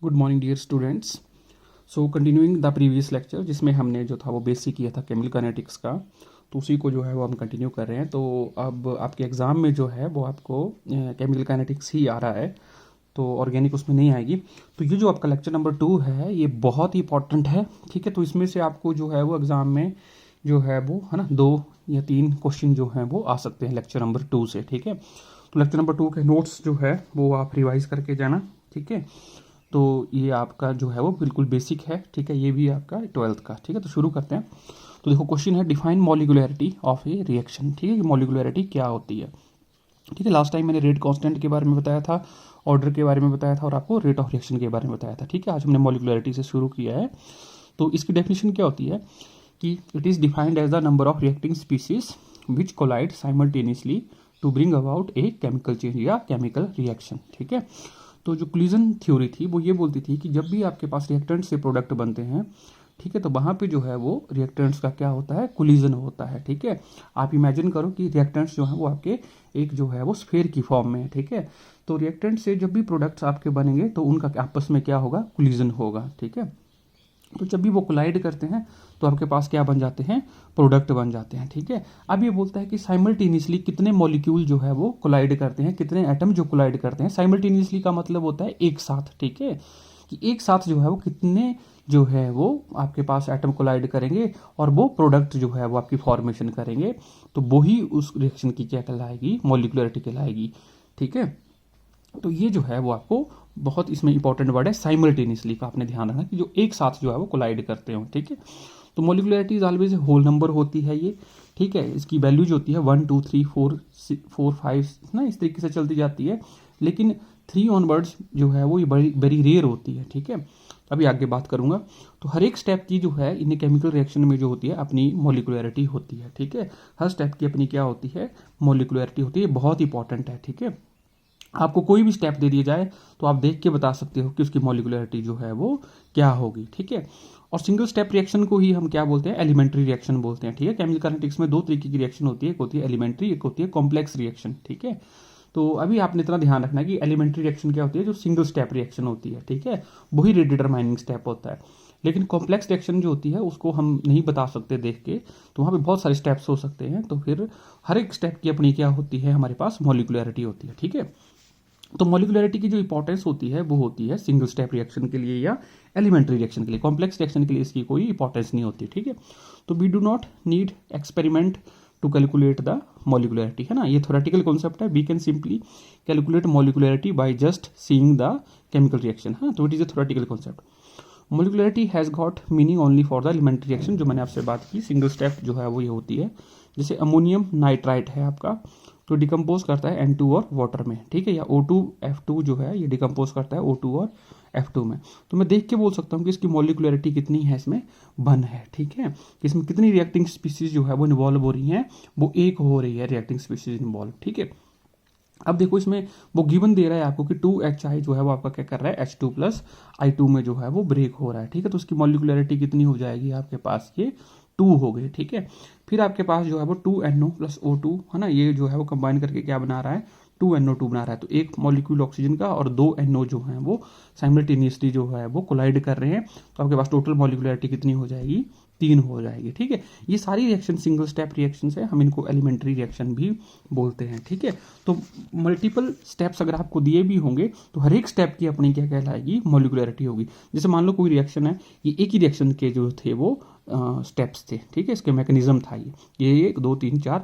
Good morning dear students. So continuing the previous lecture जिसमें हमने जो था वो बेसिक किया था केमिकल काइनेटिक्स का, तो उसी को जो है वो हम कंटिन्यू कर रहे हैं। तो अब आपके एग्ज़ाम में जो है वो आपको केमिकल काइनेटिक्स ही आ रहा है, तो ऑर्गेनिक उसमें नहीं आएगी। तो ये जो आपका लेक्चर नंबर 2 है ये बहुत ही इंपॉर्टेंट है, ठीक है। तो इसमें से आपको जो है वो एग्ज़ाम में जो है वो है ना 2 या 3 क्वेश्चन जो हैं वो आ सकते हैं लेक्चर नंबर 2 से, ठीक है। तो लेक्चर नंबर 2 के नोट्स जो है वो आप रिवाइज करके जाना, ठीक है। तो ये आपका जो है वो बिल्कुल बेसिक है, ठीक है। ये भी आपका 12th का, ठीक है। तो शुरू करते हैं। तो देखो क्वेश्चन है डिफाइन मॉलिकुलैरिटी ऑफ ए रिएक्शन, ठीक है कि मॉलिकुलैरिटी क्या होती है, ठीक है। लास्ट टाइम मैंने रेट कांस्टेंट के बारे में बताया था, ऑर्डर के बारे में बताया था और आपको रेट ऑफ रिएक्शन के बारे में बताया था, ठीक है। आज हमने मॉलिकुलैरिटी से शुरू किया है। तो इसकी डेफिनेशन क्या होती है कि it is defined as the number of reacting species which collide simultaneously to bring about a chemical change या केमिकल रिएक्शन, ठीक है। तो जो कोलिजन थ्योरी थी वो ये बोलती थी कि जब भी आपके पास रिएक्टेंट से प्रोडक्ट बनते हैं, ठीक है, तो वहाँ पे जो है वो रिएक्टेंट्स का क्या होता है, कोलिजन होता है, ठीक है। आप इमेजिन करो कि रिएक्टेंट्स जो हैं वो आपके एक जो है वो स्फेयर की फॉर्म में है, ठीक है। तो रिएक्टेंट से जब भी प्रोडक्ट्स आपके बनेंगे तो उनका आपस में क्या होगा, कोलिजन होगा, ठीक है। तो जब भी वो कोलाइड करते हैं तो आपके पास क्या बन जाते हैं, प्रोडक्ट बन जाते हैं, ठीक है। अब ये बोलता है कि साइमल्टेनियसली कितने मॉलिक्यूल जो है वो कोलाइड करते हैं, कितने एटम जो कोलाइड करते हैं। साइमल्टेनियसली का मतलब होता है एक साथ, ठीक है, कि एक साथ जो है वो कितने जो है वो आपके पास एटम कोलाइड करेंगे और वो प्रोडक्ट जो है वो आपकी फॉर्मेशन करेंगे। तो वही उस रिएक्शन की क्या कहलाएगी, मॉलिकुलरिटी कहलाएगी, ठीक है। तो ये जो है वो आपको बहुत इसमें इंपॉर्टेंट वर्ड है साइमल्टेनियसली का, आपने ध्यान रखना कि जो एक साथ जो है वो कोलाइड करते हो, ठीक है। तो molecularity is always whole number होती है ये, ठीक है। इसकी वैल्यू जो होती है 1 2 3 4 5 ना, इस तरीके से चलती जाती है, लेकिन 3 ऑनवर्ड्स जो है वो ये बड़ी वेरी रेयर होती है, ठीक है। अभी आगे बात करूंगा। तो हर एक स्टेप की जो है इन केमिकल रिएक्शन में जो होती है अपनी मॉलिकुलरिटी होती है, ठीक है। हर स्टेप की अपनी क्या होती है, मॉलिकुलरिटी होती है, बहुत इंपॉर्टेंट है, ठीक है। आपको कोई भी स्टेप दे दिया जाए तो आप देख के बता सकते हो कि उसकी मॉलिकुलरिटी जो है वो क्या होगी, ठीक है। और सिंगल स्टेप रिएक्शन को ही हम क्या बोलते हैं, एलिमेंट्री रिएक्शन बोलते हैं, ठीक है। केमिकल काइनेटिक्स में 2 तरीके की रिएक्शन होती है, एक होती है एलिमेंट्री, एक होती है कॉम्प्लेक्स रिएक्शन, ठीक है। तो अभी आपने इतना ध्यान रखना है कि एलिमेंट्री रिएक्शन क्या होती है, जो सिंगल स्टेप रिएक्शन होती है, ठीक है, वही रेट डिटरमाइनिंग स्टेप होता है। लेकिन कॉम्प्लेक्स रिएक्शन जो होती है उसको हम नहीं बता सकते देख के, तो वहाँ पे बहुत सारे स्टेप्स हो सकते हैं। तो फिर हर एक स्टेप की अपनी क्या होती है, हमारे पास मॉलिकुलरिटी होती है, ठीक है। तो मॉलिकुलरिटी की जो इंपॉर्टेंस होती है वो होती है सिंगल स्टेप रिएक्शन के लिए या एलिमेंट्री रिएक्शन के लिए। कॉम्प्लेक्स रिएक्शन के लिए इसकी कोई इंपॉर्टेंस नहीं होती, ठीक है। तो we do not need experiment to calculate the molecularity, है ना, ये थ्योरेटिकल कॉन्सेप्ट है। We can simply calculate molecularity by just seeing the chemical reaction, हाँ, तो it is a theoretical concept. Molecularity has got meaning only for the elementary reaction, जो मैंने आपसे बात की, सिंगल स्टेप जो है वो ये होती है। जैसे अमोनियम नाइट्राइट है आपका, तो डिकम्पोज करता है N2 और वाटर में, ठीक है, या O2 F2 जो है ये डिकम्पोज करता है O2 और F2 में। तो मैं देख के बोल सकता हूँ कि इसकी मॉलिकुलरिटी कितनी है, इसमें 1 है, ठीक है। कि इसमें कितनी रिएक्टिंग स्पीसीज जो है वो इन्वॉल्व हो रही हैं, वो 1 हो रही है रिएक्टिंग स्पीसीज इन्वॉल्व, ठीक है। अब देखो इसमें वो गिवन दे रहा है आपको कि 2HI जो है वो आपका क्या कर रहा है, H2 प्लस I2 में जो है वो ब्रेक हो रहा है, ठीक है। तो उसकी मॉलिकुलरिटी कितनी हो जाएगी आपके पास, ये 2 हो गई, ठीक है। फिर आपके पास जो है वो 2NO प्लस O2 है ना, ये जो है वो कंबाइन करके क्या बना रहा है, 2NO2 बना रहा है। तो एक मॉलिक्यूल ऑक्सीजन का और 2 NO जो है वो साइमल्टेनियसली जो है वो कोलाइड कर रहे हैं। तो आपके पास टोटल मॉलिकुलरिटी कितनी हो जाएगी, 3 हो जाएगी, ठीक है। ये सारी रिएक्शन सिंगल स्टेप रिएक्शन है, हम इनको एलिमेंट्री रिएक्शन भी बोलते हैं, ठीक है। तो मल्टीपल स्टेप्स अगर आपको दिए भी होंगे तो हर एक स्टेप की अपनी क्या कहलाएगी, मॉलिकुलरिटी होगी। जैसे मान लो कोई रिएक्शन है, ये एक ही रिएक्शन के जो थे वो स्टेप्स थे, ठीक है, इसके मैकेनिज्म था ये 1 2 3 4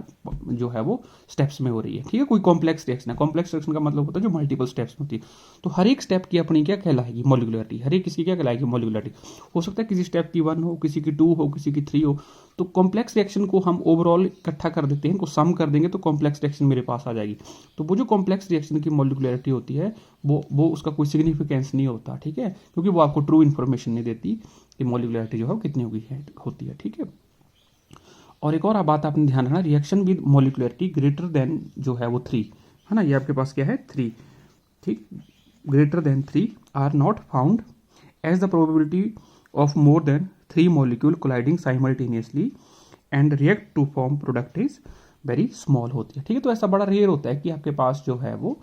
जो है वो स्टेप्स में हो रही है, ठीक है। कोई कॉम्प्लेक्स रिएक्शन है, कॉम्प्लेक्स रिएक्शन का मतलब होता है जो मल्टीपल स्टेप्स होती है। तो हर एक स्टेप की अपनी क्या कहलाएगी, मॉलिकुलरिटी, हर एक किसकी क्या कहलाएगी, मॉलिकुलरिटी। हो सकता है किसी स्टेप की 1 हो, किसी की 2 हो, किसी की 3 हो। तो कॉम्प्लेक्स रिएक्शन को हम ओवरऑल इकट्ठा कर देते हैं, इनको सम कर देंगे तो कॉम्प्लेक्स रिएक्शन मेरे पास आ जाएगी। तो वो जो कॉम्प्लेक्स रिएक्शन की मॉलिकुलरिटी होती है वो उसका कोई सिग्निफिकेंस नहीं होता, ठीक है, क्योंकि वो आपको ट्रू इन्फॉर्मेशन नहीं देती कि मॉलिकुलरिटी जो है कितनी होती है, ठीक है। और एक और बात आपने ध्यान रखना, reaction with molecularity greater than जो है वो 3, है ना, ये आपके पास क्या है 3, ठीक, greater than 3 are not found as the probability of more than 3 molecule colliding simultaneously and react to form product is very small होती है, ठीक है। तो ऐसा बड़ा रेयर होता है कि आपके पास जो है वो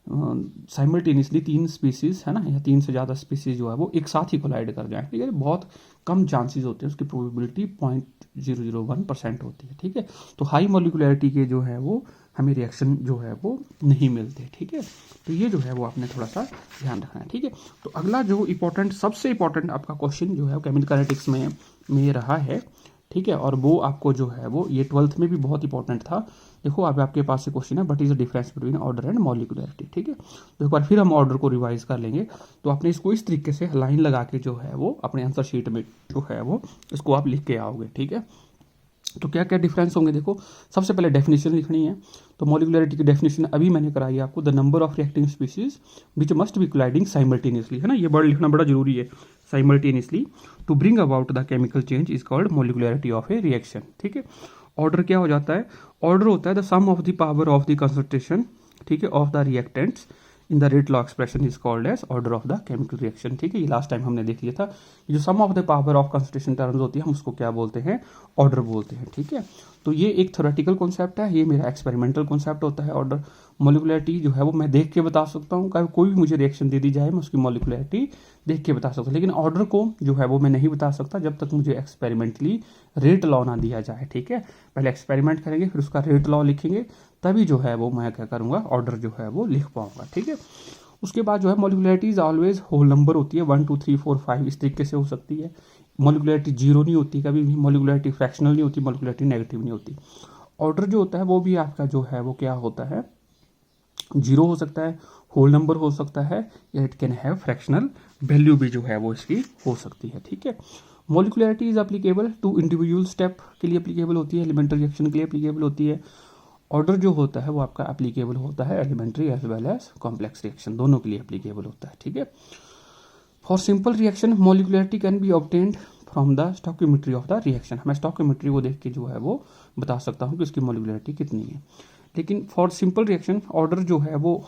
साइमल्टेनियसली 3 स्पीसीज है ना, या 3 से ज़्यादा स्पीसीज जो है वो एक साथ ही कोलाइड कर जाए, ठीक है, बहुत कम चांसेस होते हैं, उसकी प्रोबेबिलिटी 0.001% होती है, ठीक है। तो हाई मॉलिकुलैरिटी के जो है वो हमें रिएक्शन जो है वो नहीं मिलते, ठीक है। तो ये जो है वो आपने थोड़ा सा ध्यान रखना है, ठीक है। तो अगला जो इंपॉर्टेंट, सबसे इंपॉर्टेंट आपका क्वेश्चन जो है केमिकल काइनेटिक्स में रहा है, ठीक है, और वो आपको जो है वो ये 12th में भी बहुत इंपॉर्टेंट था। देखो अब आपके पास से क्वेश्चन है, what is the difference between order and molecularity, ठीक है। तो एक बार फिर हम ऑर्डर को रिवाइज कर लेंगे। तो आपने इसको इस तरीके से लाइन लगा के जो है वो अपने आंसर शीट में जो है वो इसको आप लिख के आओगे, ठीक है। तो क्या क्या डिफरेंस होंगे, देखो सबसे पहले डेफिनेशन लिखनी है। तो मॉलिकुलैरिटी की डेफिनेशन अभी मैंने कराई आपको, the number of reacting species which must be colliding simultaneously, है ना, ये वर्ड लिखना बड़ा जरूरी है, simultaneously to bring about the chemical change is called molecularity of a reaction, ठीक है। ऑर्डर क्या हो जाता है, ऑर्डर होता है the sum of the power of the concentration, ठीक है, of the reactants in the rate law expression is called as order of the chemical reaction, ठीक है। ये लास्ट टाइम हमने देख लिया था, जो sum of the power of concentration terms होती है हम उसको क्या बोलते हैं, ऑर्डर बोलते हैं, ठीक है। तो ये एक थ्योरेटिकल कॉन्सेप्ट है, ये मेरा एक्सपेरिमेंटल कॉन्सेप्ट होता है ऑर्डर। मॉलिकुलैरिटी जो है वो मैं देख के बता सकता हूँ, कोई भी मुझे रिएक्शन दे दी जाए मैं उसकी मॉलिकुलैरिटी देख के बता सकता हूँ, लेकिन ऑर्डर को जो है वो मैं नहीं बता सकता जब तक मुझे एक्सपेरिमेंटली रेट लॉ ना दिया जाए, ठीक है। पहले एक्सपेरिमेंट करेंगे फिर उसका रेट लॉ लिखेंगे, तभी जो है वो मैं क्या करूँगा, ऑर्डर जो है वो लिख पाऊंगा, ठीक है। उसके बाद जो है molecularity is always whole number होती है, 1 2 3 4 5 इस तरीके से हो सकती है। मॉलिकुलैरिटी जीरो नहीं होती कभी भी, मॉलिकुलैरिटी फ्रैक्शनल नहीं होती, मॉलिकुलैरिटी नेगेटिव नहीं होती। ऑर्डर जो होता है वो भी आपका जो है वो क्या होता है, जीरो हो सकता है, होल नंबर हो सकता है, या it can have fractional value भी जो है वो इसकी हो सकती है, ठीक है। Molecularity is applicable to individual step के लिए एप्लीकेबल होती है, एलिमेंट्री रिएक्शन के लिए एप्लीकेबल होती है। ऑर्डर जो होता है वो आपका एप्लीकेबल होता है elementary as well as complex reaction, दोनों के लिए एप्लीकेबल होता है, ठीक है। For simple reaction molecularity can be obtained from the stoichiometry of the reaction, मैं स्टोइकियोमेट्री को देख के जो है वो बता सकता हूँ कि उसकी मॉलिकुलैरिटी कितनी है। लेकिन फॉर सिंपल रिएक्शन ऑर्डर जो है वो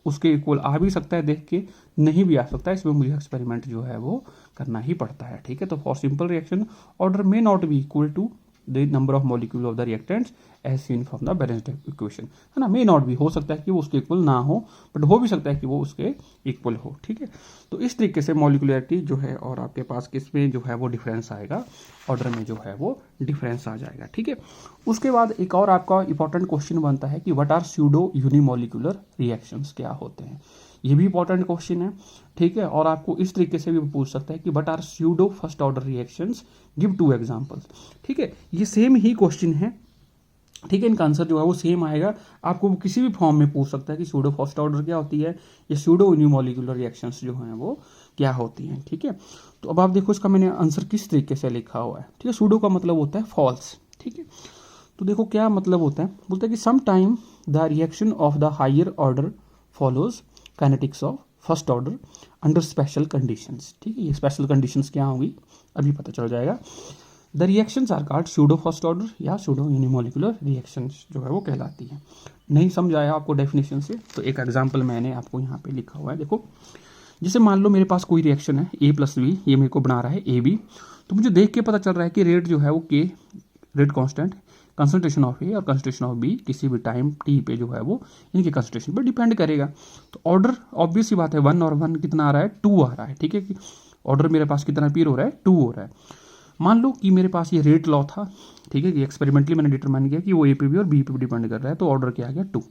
उसके इक्वल आ भी सकता है देख के, नहीं भी आ सकता है, इसमें मुझे एक्सपेरिमेंट जो है वो करना ही पड़ता है, ठीक है। तो for simple reaction order may not be equal to the number of molecule of the reactants as seen from the balanced equation, है ना, मे नॉट भी, हो सकता है कि वो उसके इक्वल ना हो, बट हो भी सकता है कि वो उसके इक्वल हो, ठीक है। तो इस तरीके से मॉलिकुलैरिटी जो है और आपके पास किसमें जो है वो डिफरेंस आएगा, ऑर्डर में जो है वो डिफरेंस आ जाएगा, ठीक है। उसके बाद एक और आपका इंपॉर्टेंट क्वेश्चन बनता है कि what are pseudo unimolecular reactions, क्या होते हैं, ये भी इंपॉर्टेंट क्वेश्चन है, ठीक है। और आपको इस तरीके से भी पूछ सकता है कि what are pseudo first order reactions, give 2 examples, ठीक है। ये सेम ही क्वेश्चन है, ठीक है, इनका आंसर जो है वो सेम आएगा, आपको किसी भी फॉर्म में पूछ सकता है कि स्यूडो फर्स्ट ऑर्डर क्या होती है, या स्यूडो यूनिमोलिकुलर रिएक्शंस जो हैं वो क्या होती हैं, ठीक है। तो अब आप देखो इसका मैंने आंसर किस तरीके से लिखा हुआ है, ठीक है। स्यूडो का मतलब होता है फॉल्स, ठीक है। तो देखो क्या मतलब होता है, बोलता है कि some time the reaction of the higher order follows kinetics of first order under special conditions, ठीक है। ये स्पेशल कंडीशंस क्या होंगी अभी पता चल जाएगा। The reactions are called pseudo first order या स्यूडो यूनिमोलिकुलर रिएक्शंस जो है वो कहलाती है। नहीं समझ आया आपको डेफिनेशन से, तो एक एग्जांपल मैंने आपको यहाँ पे लिखा हुआ है, देखो जैसे मान लो मेरे पास कोई रिएक्शन है A + B, ये मेरे को बना रहा है AB, तो मुझे देख के पता चल रहा है कि रेट जो है वो K rate constant, concentration of A और कंसंट्रेशन ऑफ B किसी भी टाइम T पे जो है वो इनके कंसंट्रेशन पर डिपेंड करेगा। तो ऑर्डर ऑब्वियस सी बात है 1 और 1 कितना आ रहा है, 2 आ रहा है, ठीक है। कि ऑर्डर मेरे पास कितना पीर हो रहा है, 2 हो रहा है। मान लो कि मेरे पास ये रेट लॉ था, ठीक है, कि एक्सपेरिमेंटली मैंने डिटरमाइन किया कि वो A पे भी और B पे भी डिपेंड कर रहा है, तो ऑर्डर क्या आ गया 2।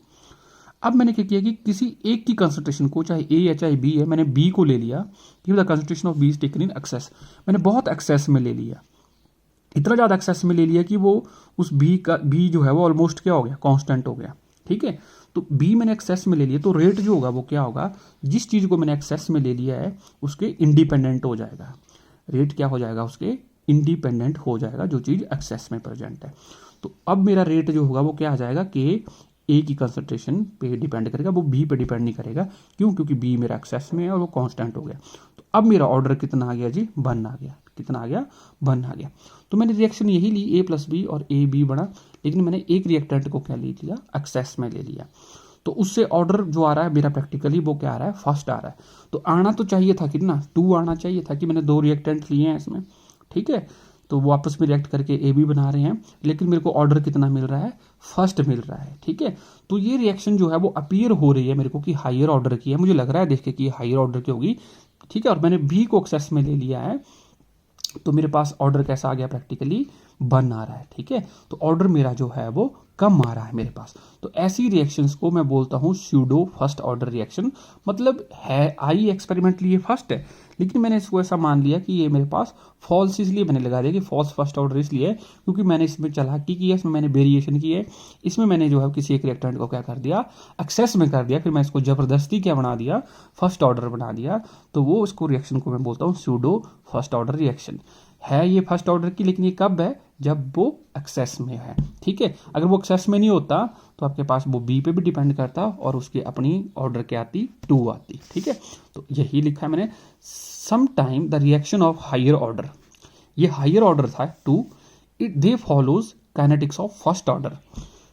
अब मैंने क्या किया कि किसी एक की कंसंट्रेशन को, चाहे A या चाहे B है, मैंने B को ले लिया कि the concentration of B is taken in excess, मैंने बहुत एक्सेस में ले लिया, इतना ज़्यादा एक्सेस में ले लिया कि वो उस B जो है वो ऑलमोस्ट क्या हो गया, कांस्टेंट हो गया, ठीक है। तो B मैंने एक्सेस में ले लिया, तो रेट जो होगा वो क्या होगा, जिस चीज़ को मैंने एक्सेस में ले लिया है उसके इंडिपेंडेंट हो जाएगा, रेट क्या हो जाएगा, उसके इंडिपेंडेंट हो जाएगा जो चीज़ एक्सेस में प्रेजेंट है। तो अब मेरा रेट जो होगा वो क्या आ जाएगा, कि A की कंसंट्रेशन पे डिपेंड करेगा, वो B पे डिपेंड नहीं करेगा, क्यों, क्योंकि B मेरा एक्सेस में है और वो कांस्टेंट हो गया। तो अब मेरा ऑर्डर कितना आ गया जी, 1 आ गया, कितना आ गया, 1 आ गया। तो मैंने रिएक्शन यही ली A + B और AB बना, लेकिन मैंने एक रिएक्टेंट को क्या ले लिया, एक्सेस में ले लिया, तो उससे ऑर्डर जो आ रहा है मेरा प्रैक्टिकली वो क्या आ रहा है, फर्स्ट आ रहा है। तो आना तो चाहिए था कितना, 2 आना चाहिए था, कि मैंने 2 रिएक्टेंट लिए हैं इसमें, ठीक है। तो वो आपस में रिएक्ट करके AB बना रहे हैं, लेकिन मेरे को ऑर्डर कितना मिल रहा है, फर्स्ट मिल रहा है। ठीक है, तो ये रिएक्शन जो है वो अपीयर हो रही है मेरे को कि हायर ऑर्डर की है, मुझे लग रहा है देख के कि हायर ऑर्डर की होगी। ठीक है, और मैंने B को एक्सेस में ले लिया है, तो मेरे पास ऑर्डर कैसा आ गया, प्रैक्टिकली 1 आ रहा है। ठीक है, तो ऑर्डर मेरा जो है वो कम आ रहा है मेरे पास। तो ऐसी रिएक्शंस को मैं बोलता हूँ स्यूडो फर्स्ट ऑर्डर रिएक्शन। मतलब है आई एक्सपेरिमेंटली ये फर्स्ट है, लेकिन मैंने इसको ऐसा मान लिया कि ये मेरे पास फॉल्स, इसलिए मैंने लगा दिया कि फॉल्स फर्स्ट ऑर्डर इसलिए क्योंकि मैंने इसमें चालाकी की है, इसमें मैंने वेरिएशन की है, इसमें मैंने जो है किसी एक रिएक्टेंट को क्या कर दिया, एक्सेस में कर दिया, फिर मैं इसको जबरदस्ती क्या बना दिया, फर्स्ट ऑर्डर बना दिया। तो वो इसको रिएक्शन को मैं बोलता हूँ स्यूडो फर्स्ट ऑर्डर रिएक्शन। है ये फर्स्ट ऑर्डर की, लेकिन ये कब है, जब वो एक्सेस में है। ठीक है, अगर वो एक्सेस में नहीं होता तो आपके पास वो B पे भी डिपेंड करता और उसकी अपनी ऑर्डर क्या आती, 2 आती। ठीक है, तो यही लिखा है मैंने, some time the reaction of higher order, ये हायर ऑर्डर था 2, it they follows kinetics of first order.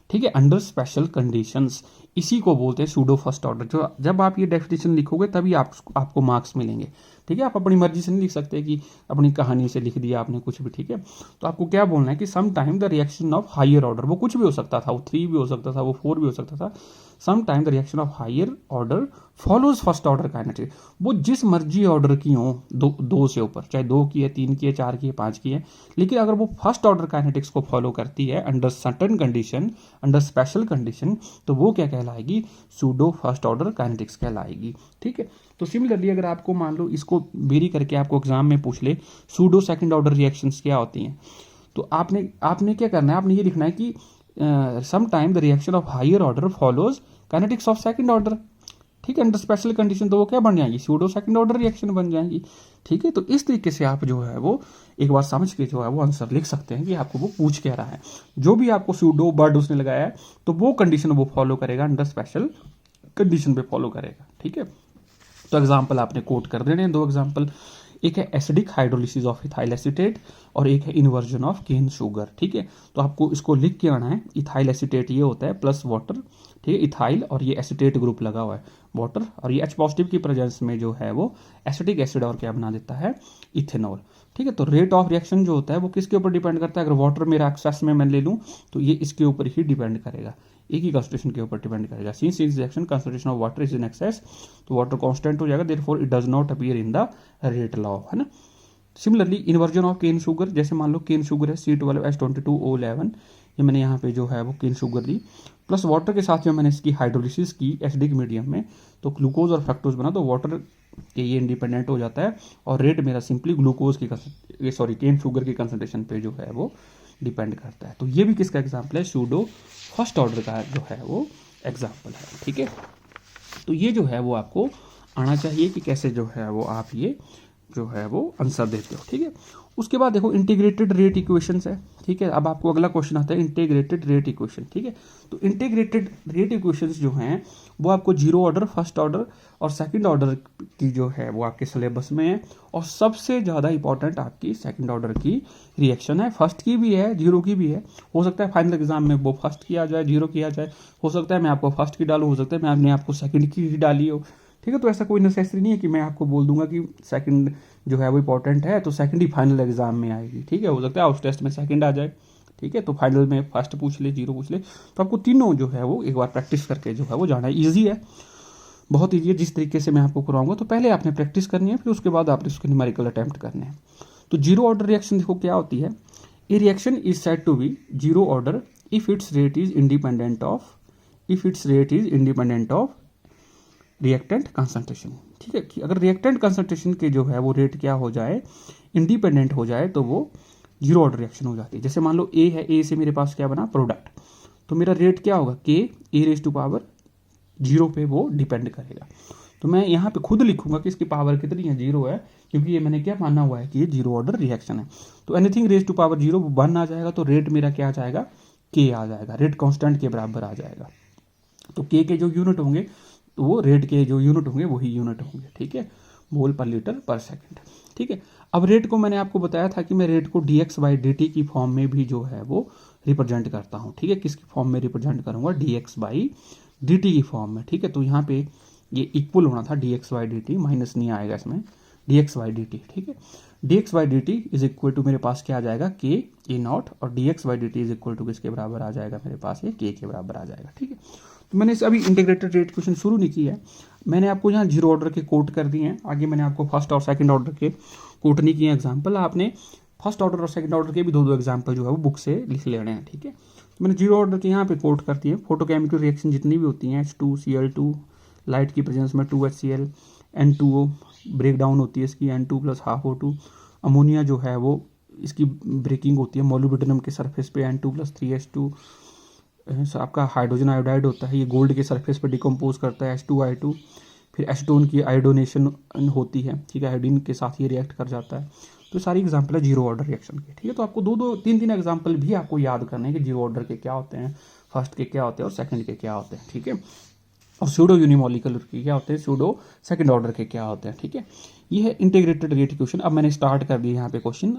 ठीक है, अंडर स्पेशल कंडीशंस, इसी को बोलते हैं सूडो फर्स्ट ऑर्डर। जो जब आप ये डेफिनेशन लिखोगे तभी आपको मार्क्स मिलेंगे। ठीक है, आप अपनी मर्जी से नहीं लिख सकते कि अपनी कहानी से लिख दिया आपने कुछ भी। ठीक है, तो आपको क्या बोलना है कि some time the reaction of higher order, वो कुछ भी हो सकता था, वो 3 भी हो सकता था, वो 4 भी हो सकता था। Some time the reaction of higher order follows first order kinetics, वो जिस मर्जी ऑर्डर की हो, दो से ऊपर, चाहे 2 की है, 3 की है, 4 की है, 5 की है, लेकिन अगर वो फर्स्ट ऑर्डर काइनेटिक्स को फॉलो करती है under certain condition, under special condition, तो वो क्या कहलाएगी, सूडो फर्स्ट ऑर्डर काइनेटिक्स कहलाएगी। ठीक है, तो सिमिलरली अगर आपको मान लो इसको वेरी करके आपको एग्जाम में पूछ ले सूडो सेकंड ऑर्डर रिएक्शंस क्या होती हैं, तो आपने क्या करना है, आपने ये लिखना है कि some time the reaction of higher order follows kinetics of second order. ठीक है, अंडर स्पेशल कंडीशन तो वो क्या बन जाएंगी, सूडो सेकंड ऑर्डर रिएक्शन बन जाएंगी। ठीक है, तो इस तरीके से आप जो है वो एक बार समझ के जो है वो आंसर लिख सकते हैं कि आपको वो पूछ क्या रहा है। जो भी आपको सूडो वर्ड उसने लगाया है तो वो कंडीशन वो फॉलो करेगा, अंडर स्पेशल कंडीशन पे फॉलो करेगा। ठीक है, तो एग्जाम्पल आपने कोट कर देने हैं, 2 एग्जाम्पल, एक है acidic hydrolysis of ethyl acetate और एक है इन्वर्जन ऑफ केन शुगर। ठीक है, तो आपको इसको लिख के आना है, इथाइल एसीटेट ये होता है प्लस वाटर। ठीक है, इथाइल और ये एसीटेट ग्रुप लगा हुआ है, वाटर, और ये H पॉजिटिव की प्रेजेंस में जो है वो एसिटिक एसिड और क्या बना देता है, इथेनॉल। ठीक है, तो रेट ऑफ रिएक्शन जो होता है वो किसके ऊपर डिपेंड करता है, अगर वाटर मेरा एक्सेस में मैं ले लूँ तो ये इसके ऊपर ही डिपेंड करेगा, एक ही कंसंट्रेशन के ऊपर डिपेंड करेगा। Since reaction concentration of water is in excess, तो वाटर कांस्टेंट हो जाएगा, therefore it does not appear in the rate law, है ना। Similarly inversion of cane sugar, जैसे मान लो केन शुगर है C12H22O11, ये मैंने यहाँ पे जो है वो केन शुगर ली, प्लस वाटर के साथ में मैंने इसकी हाइड्रोलिसिस की एसिडिक मीडियम में, तो ग्लूकोज और फ्रक्टोज बना, तो वाटर के ये इंडिपेंडेंट हो जाता है और रेट मेरा सिंपली ग्लूकोज की केन शुगर की कंसंट्रेशन पे जो है वो डिपेंड करता है। तो ये भी किसका एग्जाम्पल है, सूडो फर्स्ट ऑर्डर का जो है वो एग्जाम्पल है। ठीक है, तो ये जो है वो आपको आना चाहिए कि कैसे जो है वो आप ये जो है वो आंसर देते हो। ठीक है, उसके बाद देखो इंटीग्रेटेड रेट इक्वेशंस है। ठीक है, अब आपको अगला क्वेश्चन आता है इंटीग्रेटेड रेट इक्वेशन। ठीक है, तो इंटीग्रेटेड रेट इक्वेशंस जो हैं वो आपको 0 ऑर्डर, फर्स्ट ऑर्डर और सेकंड ऑर्डर की जो है वो आपके सिलेबस में है, और सबसे ज़्यादा इंपॉर्टेंट आपकी सेकंड ऑर्डर की रिएक्शन है। फर्स्ट की भी है, 0 की भी है, हो सकता है फाइनल एग्जाम में वो फर्स्ट की आ जाए, 0 की आ जाए, हो सकता है मैं आपको फर्स्ट की डालूँ, हो सकता है मैंने आपको सेकंड की ही डाली हो। ठीक है, तो ऐसा कोई नेसेसरी नहीं है कि मैं आपको बोल दूंगा कि सेकंड जो है वो इंपॉर्टेंट है तो सेकंड ही फाइनल एग्जाम में आएगी। ठीक है, हो सकता है उस टेस्ट में सेकंड आ जाए। ठीक है, तो फाइनल में फर्स्ट पूछ ले, 0 पूछ ले, तो आपको तीनों जो है वो एक बार प्रैक्टिस करके जो है वो जाना है। ईजी है, बहुत ईजी है, जिस तरीके से मैं आपको कराऊंगा। तो पहले आपने प्रैक्टिस करनी है, फिर उसके बाद आपने उसके न्यूमेरिकल अटेम्प्ट करने हैं। तो 0 ऑर्डर रिएक्शन देखो क्या होती है, a reaction is said to be 0 order if its rate is independent of reactant concentration. ठीक है, कि अगर रिएक्टेंट कंसंट्रेशन के जो है वो रेट क्या हो जाए, इंडिपेंडेंट हो जाए, तो वो 0 ऑर्डर रिएक्शन हो जाती है। जैसे मान लो ए है, ए से मेरे पास क्या बना, प्रोडक्ट, तो मेरा रेट क्या होगा, के e⁻0 पे वो डिपेंड करेगा। तो मैं यहाँ पे खुद लिखूंगा कि इसकी पावर कितनी है, 0 है, क्योंकि ये मैंने क्या माना हुआ है कि ये 0 ऑर्डर रिएक्शन है। तो एनीथिंग रेज टू पावर 0 1 आ जाएगा, तो रेट मेरा क्या आ जाएगा, के आ जाएगा, रेट कांस्टेंट के बराबर आ जाएगा। तो के जो यूनिट होंगे तो वो रेट के जो यूनिट होंगे वही यूनिट होंगे। ठीक है, मोल पर लीटर पर सेकंड। ठीक है, अब रेट को मैंने आपको बताया था कि मैं रेट को dx/dt की फॉर्म में भी जो है वो रिप्रेजेंट करता हूँ। ठीक है, किसकी फॉर्म में रिप्रेजेंट करूँगा, dx/dt की फॉर्म में। ठीक है, तो यहाँ पे ये इक्वल होना था dx/dt, माइनस नहीं आएगा इसमें, d x Y D t, ठीक है। डी x Y D T is equal to मेरे पास क्या आ जाएगा, के ए नॉट, और d x Y D T is equal to किसके बराबर आ जाएगा मेरे पास, ये के बराबर आ जाएगा, ठीक है। तो मैंने अभी इंटीग्रेटेड रेट क्वेश्चन शुरू नहीं किया है, मैंने आपको यहाँ जीरो ऑर्डर के कोट कर दिए हैं, आगे मैंने आपको फर्स्ट और सेकंड ऑर्डर के कोट नहीं किए एग्जाम्पल, आपने फर्स्ट ऑर्डर और सेकंड ऑर्डर के भी दो एग्जाम्पल जो है वो बुक से लिख लेने हैं, ठीक है। तो मैंने जीरो ऑर्डर के यहाँ पे कोट कर दिए, फोटोकेमिकल रिएक्शन जितनी भी होती हैं H2Cl2 लाइट की प्रेजेंस में 2HCl, N2O ब्रेक डाउन होती है इसकी N2 + ½ O2, अमोनिया जो है वो इसकी ब्रेकिंग होती है मोलिब्डेनम के सरफेस पे N2 + 3H2, आपका हाइड्रोजन आयोडाइड होता है, ये गोल्ड के सरफेस पे डिकम्पोज करता है H2I2, फिर एसीटोन की आयोडोनेशन होती है, ठीक है, आयोडीन के साथ ये रिएक्ट कर जाता है। तो सारी एग्जाम्पल है जीरो ऑर्डर रिएक्शन के, ठीक है। तो आपको दो तीन एग्जाम्पल भी आपको याद करने हैं कि जीरो ऑर्डर के क्या होते हैं, फर्स्ट के क्या होते हैं और सेकंड के क्या होते हैं, ठीक है। और सूडो यूनिमोलिकुलर के क्या होते हैं, सूडो सेकंड ऑर्डर के क्या होते हैं, ठीक है। ये है इंटीग्रेटेड रेट इक्वेशन। अब मैंने स्टार्ट कर दिया यहाँ पे क्वेश्चन,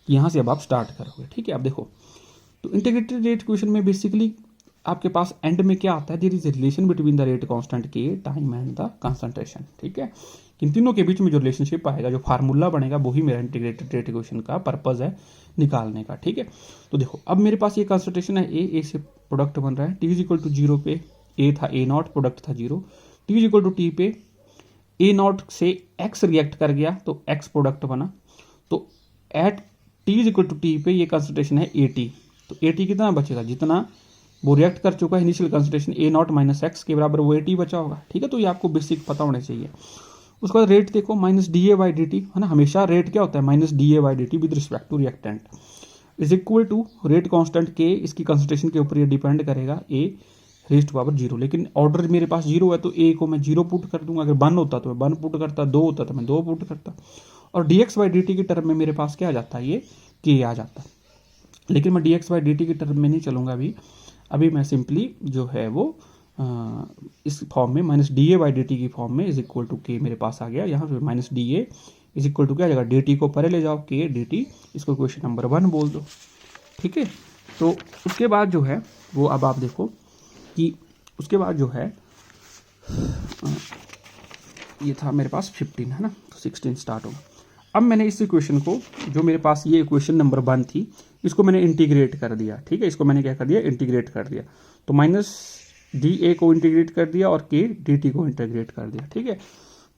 यहाँ से अब आप स्टार्ट करोगे, ठीक है। अब देखो, तो इंटीग्रेटेड रेट इक्वेशन में बेसिकली आपके पास एंड में क्या आता है, there is a relation between the rate constant k, time and the concentration, ठीक है। इन तीनों के बीच में जो रिलेशनशिप आएगा, जो फार्मूला बनेगा, वही मेरा इंटीग्रेटेड रेट इक्वेशन का पर्पज है निकालने का, ठीक है। तो देखो, अब मेरे पास ये कंसंट्रेशन है ए से प्रोडक्ट बन रहा है, टी इज इक्वल टू 0 पे ए था A0, प्रोडक्ट था 0, t is equal to t पे A0 से एक्स रिएक्ट कर गया तो एक्स प्रोडक्ट बना, तो at T is equal to t पे ये कंसंट्रेशन है AT, तो AT कितना बचेगा, जितना वो रिएक्ट कर चुका है इनिशियल कंसंट्रेशन A0 - x के बराबर वो AT बचा होगा, ठीक है। तो ये आपको बेसिक पता होना चाहिए। उसके बाद रेट देखो, -dA/dt है ना, हमेशा रेट क्या होता है, -dA/dt with respect to reactant is equal to rate constant k, इसकी कंसंट्रेशन के ऊपर ये डिपेंड करेगा A रेज़्ड पावर 0, लेकिन ऑर्डर मेरे पास 0 है तो A को मैं 0 पुट कर दूंगा, अगर 1 होता तो मैं 1 पुट करता, 2 होता तो मैं 2 पुट करता, और dx/dt की टर्म में मेरे पास क्या आ जाता है, ये K आ जाता। लेकिन मैं dx/dt की टर्म में नहीं चलूंगा, अभी मैं सिंपली जो है वो इस फॉर्म में -dA/dt की फॉर्म में इज इक्वल टू के मेरे पास आ गया, यहाँ पे -dA इज इक्वल टू क्या आ जाएगा, dt को परे ले जाओ, k dt, इसको क्वेश्चन नंबर 1 बोल दो, ठीक है। तो उसके बाद जो है वो, अब आप देखो कि उसके बाद जो है ये था मेरे पास 15 है ना, तो 16 स्टार्ट होगा। अब मैंने इस इक्वेशन को, जो मेरे पास ये इक्वेशन नंबर 1 थी, इसको मैंने इंटीग्रेट कर दिया, ठीक है। इसको मैंने क्या कर दिया, इंटीग्रेट कर दिया, तो -dA को इंटीग्रेट कर दिया और k dt को इंटीग्रेट कर दिया, ठीक है।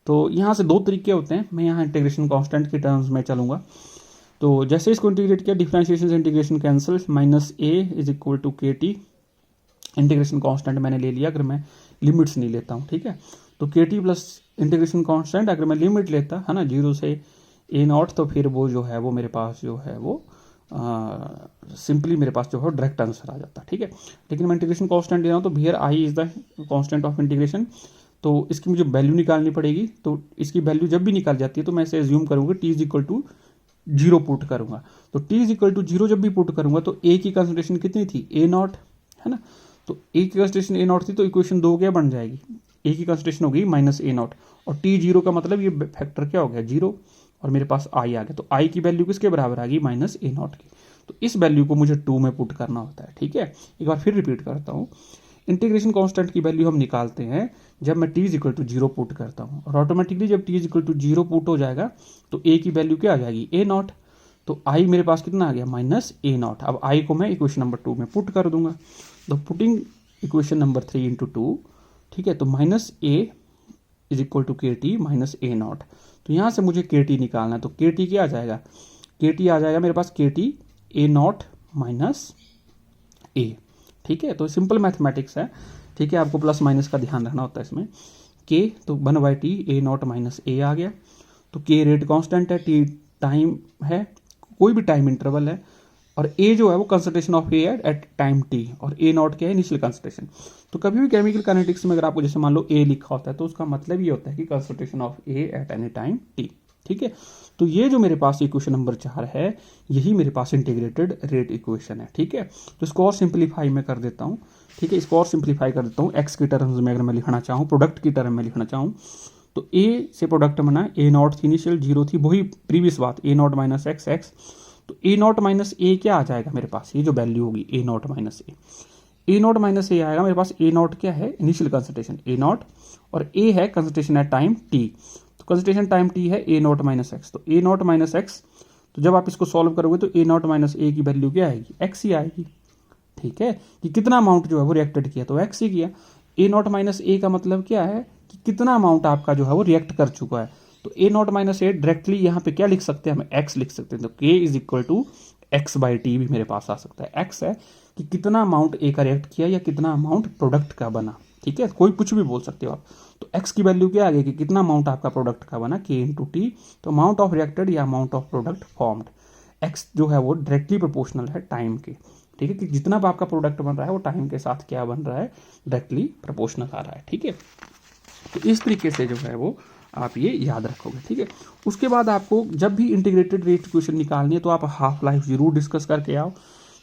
तो यहाँ से दो तरीके होते हैं, मैं यहाँ इंटीग्रेशन कांस्टेंट के टर्म्स में चलूँगा। तो जैसे इसको इंटीग्रेट किया, डिफरेंशिएशन से integration cancel, -a is equal to KT, integration constant मैंने ले लिया, अगर मैं लिमिट्स नहीं लेता हूँ, ठीक है। तो KT प्लस इंटीग्रेशन कांस्टेंट, अगर मैं लिमिट लेता है ना 0 से A0, तो फिर वो जो है वो मेरे पास जो है वो सिंपली मेरे पास जो है डायरेक्ट आंसर आ जाता है, ठीक है। लेकिन मैं इंटीग्रेशन कांस्टेंट ले रहा हूँ, तो here I is the constant of integration, तो इसकी मुझे वैल्यू निकालनी पड़ेगी। तो इसकी वैल्यू जब भी निकाल जाती है तो मैं इसे एज्यूम करूँगा t is equal to 0 put करूँगा, तो t इज इक्वल टू 0 जब भी पुट करूँगा तो A की कंसंट्रेशन कितनी थी, A0 है ना, तो A की कंसंट्रेशन A0 थी, तो इक्वेशन 2 क्या बन जाएगी, A की कंसंट्रेशन हो गई -A0, और t 0 का मतलब ये फैक्टर क्या हो गया 0, और मेरे पास I आ गया, तो I की वैल्यू किसके बराबर आ गई, -A0 की। तो इस वैल्यू को मुझे 2 में पुट करना होता है, ठीक है। एक बार फिर रिपीट करता हूँ, इंटीग्रेशन कांस्टेंट की वैल्यू हम निकालते हैं जब मैं t is equal to 0 put करता हूँ, और ऑटोमेटिकली जब t is equal to 0 put हो जाएगा तो A की वैल्यू क्या आ जाएगी, A0, तो I मेरे पास कितना आ गया, -A0। अब I को मैं इक्वेशन नंबर 2 में पुट कर दूंगा, तो पुटिंग इक्वेशन नंबर 3 इंटू 2, ठीक है। तो -A is equal to KT -A0, तो यहाँ से मुझे KT निकालना है, तो KT क्या आ जाएगा, KT आ जाएगा मेरे पास KT A0 -A, ठीक है। तो सिंपल मैथमेटिक्स है, ठीक है, आपको प्लस माइनस का ध्यान रखना होता है इसमें। K तो 1/T A0 -A आ गया, तो K रेट कांस्टेंट है, T टाइम है, कोई भी टाइम इंटरवल है, और A जो है वो concentration of A at time T, और A0 क्या है, इनिशियल कंसंट्रेशन। तो कभी भी केमिकल काइनेटिक्स में अगर आपको जैसे मान लो A लिखा होता है, तो उसका मतलब ये होता है कि concentration of A at any time T, ठीक है। तो ये जो मेरे पास इक्वेशन नंबर 4 है, यही मेरे पास इंटीग्रेटेड रेट इक्वेशन है, ठीक है। तो इसको और सिंप्लीफाई में कर देता हूँ, ठीक है, इसको और सिंप्लीफाई कर देता हूँ। एक्स की टर्म्स में अगर मैं लिखना चाहूँ, प्रोडक्ट की टर्म में लिखना चाहूँ, तो A से प्रोडक्ट बना, A0 थी इनिशियल, 0 थी, वही प्रीवियस बात, A0 - x, तो A0 A क्या आ जाएगा मेरे पास, ये जो वैल्यू होगी A0 A, A0 A आएगा मेरे पास। A0 क्या है, इनिशियल कंसंट्रेशन A0, और A है कंसंट्रेशन एट टाइम T, तो कंसंट्रेशन टाइम टी है ए नॉट माइनस एक्स, तो ए नॉट माइनस एक्स, तो जब आप इसको सॉल्व करोगे तो ए नॉट माइनस ए की वैल्यू क्या आएगी, एक्स ही आएगी। ठीक है, कि कितना अमाउंट जो है वो रिएक्टेड किया, तो एक्स ही किया। ए नॉट माइनस ए का मतलब क्या है कि कितना अमाउंट आपका जो है वो रिएक्ट कर चुका है। तो A naught minus A directly यहाँ पे क्या लिख सकते हैं, हम एक्स लिख सकते हैं। तो k is equal to x by t भी मेरे पास आ सकता है। एक्स है कि कितना अमाउंट ए का रिएक्ट किया या कितना अमाउंट प्रोडक्ट का बना। ठीक है, कोई कुछ भी बोल सकते हो आप। तो एक्स की वैल्यू क्या आ गई कि कितना अमाउंट आपका प्रोडक्ट का बना, के इंटू टी। तो अमाउंट ऑफ रिएक्टेड या amount of product formed, x जो है वो डायरेक्टली प्रोपोर्शनल है टाइम के। ठीक है, कि जितना भी आपका प्रोडक्ट बन रहा है वो टाइम के साथ क्या बन रहा है, डायरेक्टली प्रोपोर्शनल आ रहा है। ठीक है, तो इस तरीके से जो है वो आप ये याद रखोगे। ठीक है, उसके बाद आपको जब भी इंटीग्रेटेड रेट इक्वेशन निकालनी है तो आप हाफ लाइफ जरूर डिस्कस करके आओ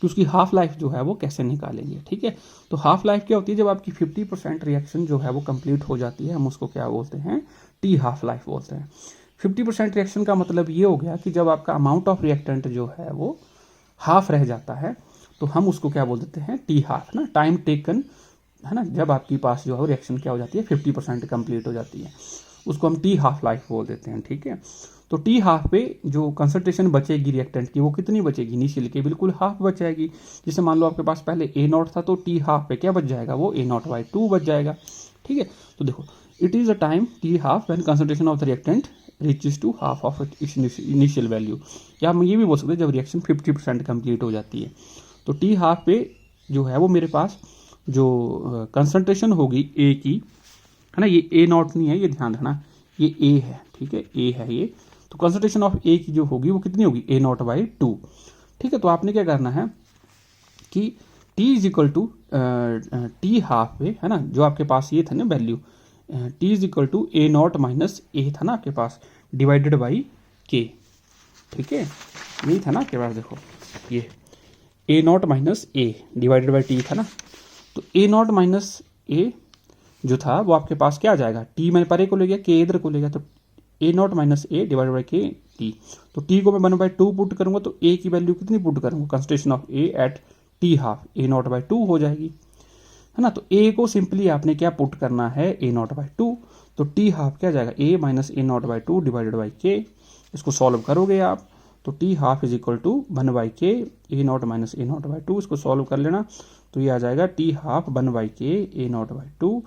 कि उसकी हाफ लाइफ जो है वो कैसे निकालेंगे। ठीक है, तो हाफ लाइफ क्या होती है, जब आपकी 50% रिएक्शन जो है वो कंप्लीट हो जाती है, हम उसको क्या बोलते हैं, टी हाफ लाइफ बोलते हैं। 50% रिएक्शन का मतलब ये हो गया कि जब आपका अमाउंट ऑफ रिएक्टेंट जो है वो हाफ रह जाता है तो हम उसको क्या बोल देते हैं, टी हाफ ना, टाइम टेकन है ना। जब आपके पास जो है रिएक्शन क्या हो जाती है, 50% कंप्लीट हो जाती है, उसको हम टी हाफ लाइफ बोल देते हैं। ठीक है, तो टी हाफ पे जो कंसंट्रेशन बचेगी रिएक्टेंट की वो कितनी बचेगी, इनिशियल के बिल्कुल हाफ बच जाएगी। जैसे मान लो आपके पास पहले ए नॉट था तो टी हाफ पे क्या बच जाएगा, वो ए नॉट बाई 2 बच जाएगा। ठीक है, तो देखो it is a time T half when concentration of the reactant reaches to half of its initial value. या हम ये भी बोल सकते हैं जब रिएक्शन 50% कंप्लीट हो जाती है। तो टी हाफ पे जो है वो मेरे पास जो कंसंट्रेशन होगी ए की, है ना, ये ए नॉट नहीं है, ये ध्यान रखना, ये ए है। ठीक है, ए है ये, तो कंसंट्रेशन ऑफ ए की जो होगी वो कितनी होगी, ए नॉट बाई 2। ठीक है, तो आपने क्या करना है कि T is equal to T half पे, है ना, जो आपके पास ये था ना value, T is equal to A naught minus A था ना आपके पास, डिवाइडेड बाई के। ठीक है, यही था ना आपके पास, देखो ये A naught minus A divided by T था ना। तो ए नॉट माइनस ए जो था वो आपके पास क्या आ जाएगा, टी मैंने परे को ले गया, के इधर को ले गया, तो A naught minus A divided by K T. तो टी को मैं 1/2 पुट करूंगा तो ए की वैल्यू कितनी पुट करूंगा, concentration of A at T half, A naught by 2 हो जाएगी, है ना। तो ए को सिंपली आपने क्या पुट करना है, ए नॉट बाई 2। तो टी हाफ क्या जाएगा, A minus A naught by 2 divided by K. इसको सॉल्व करोगे आप तो T half is equal to 1/k A naught minus A naught by 2। इसको सॉल्व कर लेना तो ये आ जाएगा T half 1/k A naught by 2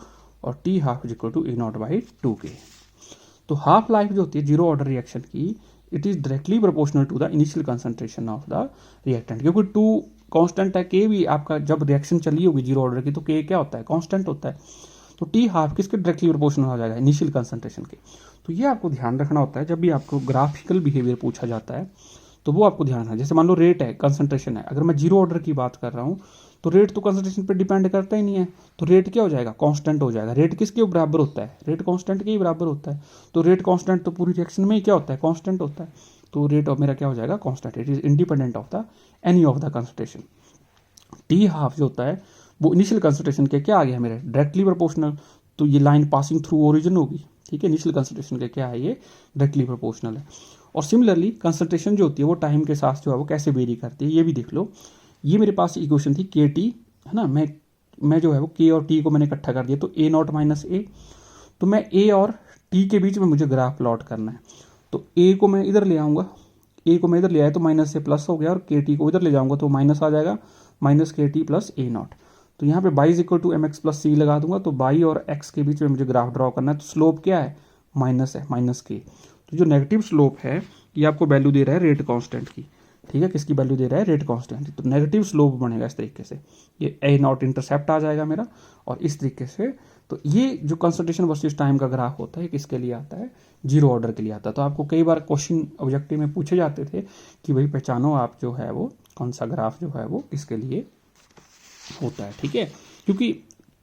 और T half is equal to A naught by 2k। तो हाफ लाइफ जो होती है जीरो ऑर्डर रिएक्शन की, it is directly proportional to the initial concentration of the reactant. क्योंकि 2 constant है, के भी आपका जब रिएक्शन चली होगी जीरो ऑर्डर की तो के क्या होता है, कांस्टेंट होता है। तो टी हाफ किसके डायरेक्टली प्रोपोर्शनल हो जाएगा, इनिशियल कंसंट्रेशन के। तो ये आपको ध्यान रखना होता है जब भी आपको ग्राफिकल बिहेवियर पूछा जाता है, तो वो आपको ध्यान रखना। जैसे मान लो रेट है, कंसंट्रेशन है, अगर मैं जीरो ऑर्डर की बात कर रहा हूँ तो रेट तो कंसंट्रेशन पे डिपेंड करता ही नहीं है, तो रेट क्या हो जाएगा, कांस्टेंट हो जाएगा। रेट किसके बराबर होता है, रेट कांस्टेंट के ही बराबर होता है। तो रेट कांस्टेंट तो पूरी रिएक्शन में ही क्या होता है, कांस्टेंट होता है। तो रेट ऑफ मेरा क्या हो जाएगा, constant, it is independent of the any of the concentration. T half जो होता है वो इनिशियल कंसंट्रेशन के क्या आ गया मेरे, डायरेक्टली प्रोपोर्शनल। तो ये लाइन पासिंग थ्रू ओरिजिन होगी। ठीक है, इनिशियल कंसंट्रेशन के क्या है, ये डायरेक्टली प्रोपोर्शनल है। और सिमिलरली कंसंट्रेशन जो होती है वो टाइम के साथ जो है वो कैसे वेरी करती है, ये भी देख लो। ये मेरे पास इक्वेशन थी के टी, है ना, मैं जो है वो के और टी को मैंने इकट्ठा कर दिया, तो ए नॉट माइनस ए। तो मैं ए और टी के बीच में मुझे ग्राफ प्लॉट करना है। तो ए को मैं इधर ले आऊँगा, ए को मैं इधर ले आया तो माइनस से प्लस हो गया, और के टी को इधर ले जाऊँगा तो माइनस आ जाएगा, माइनस के टी प्लस ए नॉट। तो यहाँ पे Y is equal to M X plus C लगा दूंगा। तो बाई और एक्स के बीच में मुझे ग्राफ ड्रॉ करना है, तो स्लोप क्या है, माइनस है, माइनस के। तो जो नेगेटिव स्लोप है ये आपको वैल्यू दे रहा है रेट कांस्टेंट की। ठीक है, किसकी वैल्यू दे रहा है, रेट कांस्टेंट। तो नेगेटिव स्लोप बनेगा इस तरीके से, ये ए नॉट इंटरसेप्ट आ जाएगा मेरा, और इस तरीके से। तो ये जो कंसंट्रेशन वर्सेस टाइम का ग्राफ होता है किसके लिए आता है, जीरो ऑर्डर के लिए आता है। तो आपको कई बार क्वेश्चन ऑब्जेक्टिव में पूछे जाते थे कि भाई पहचानो आप जो है वो कौन सा ग्राफ जो है वो इसके लिए होता है। ठीक है, क्योंकि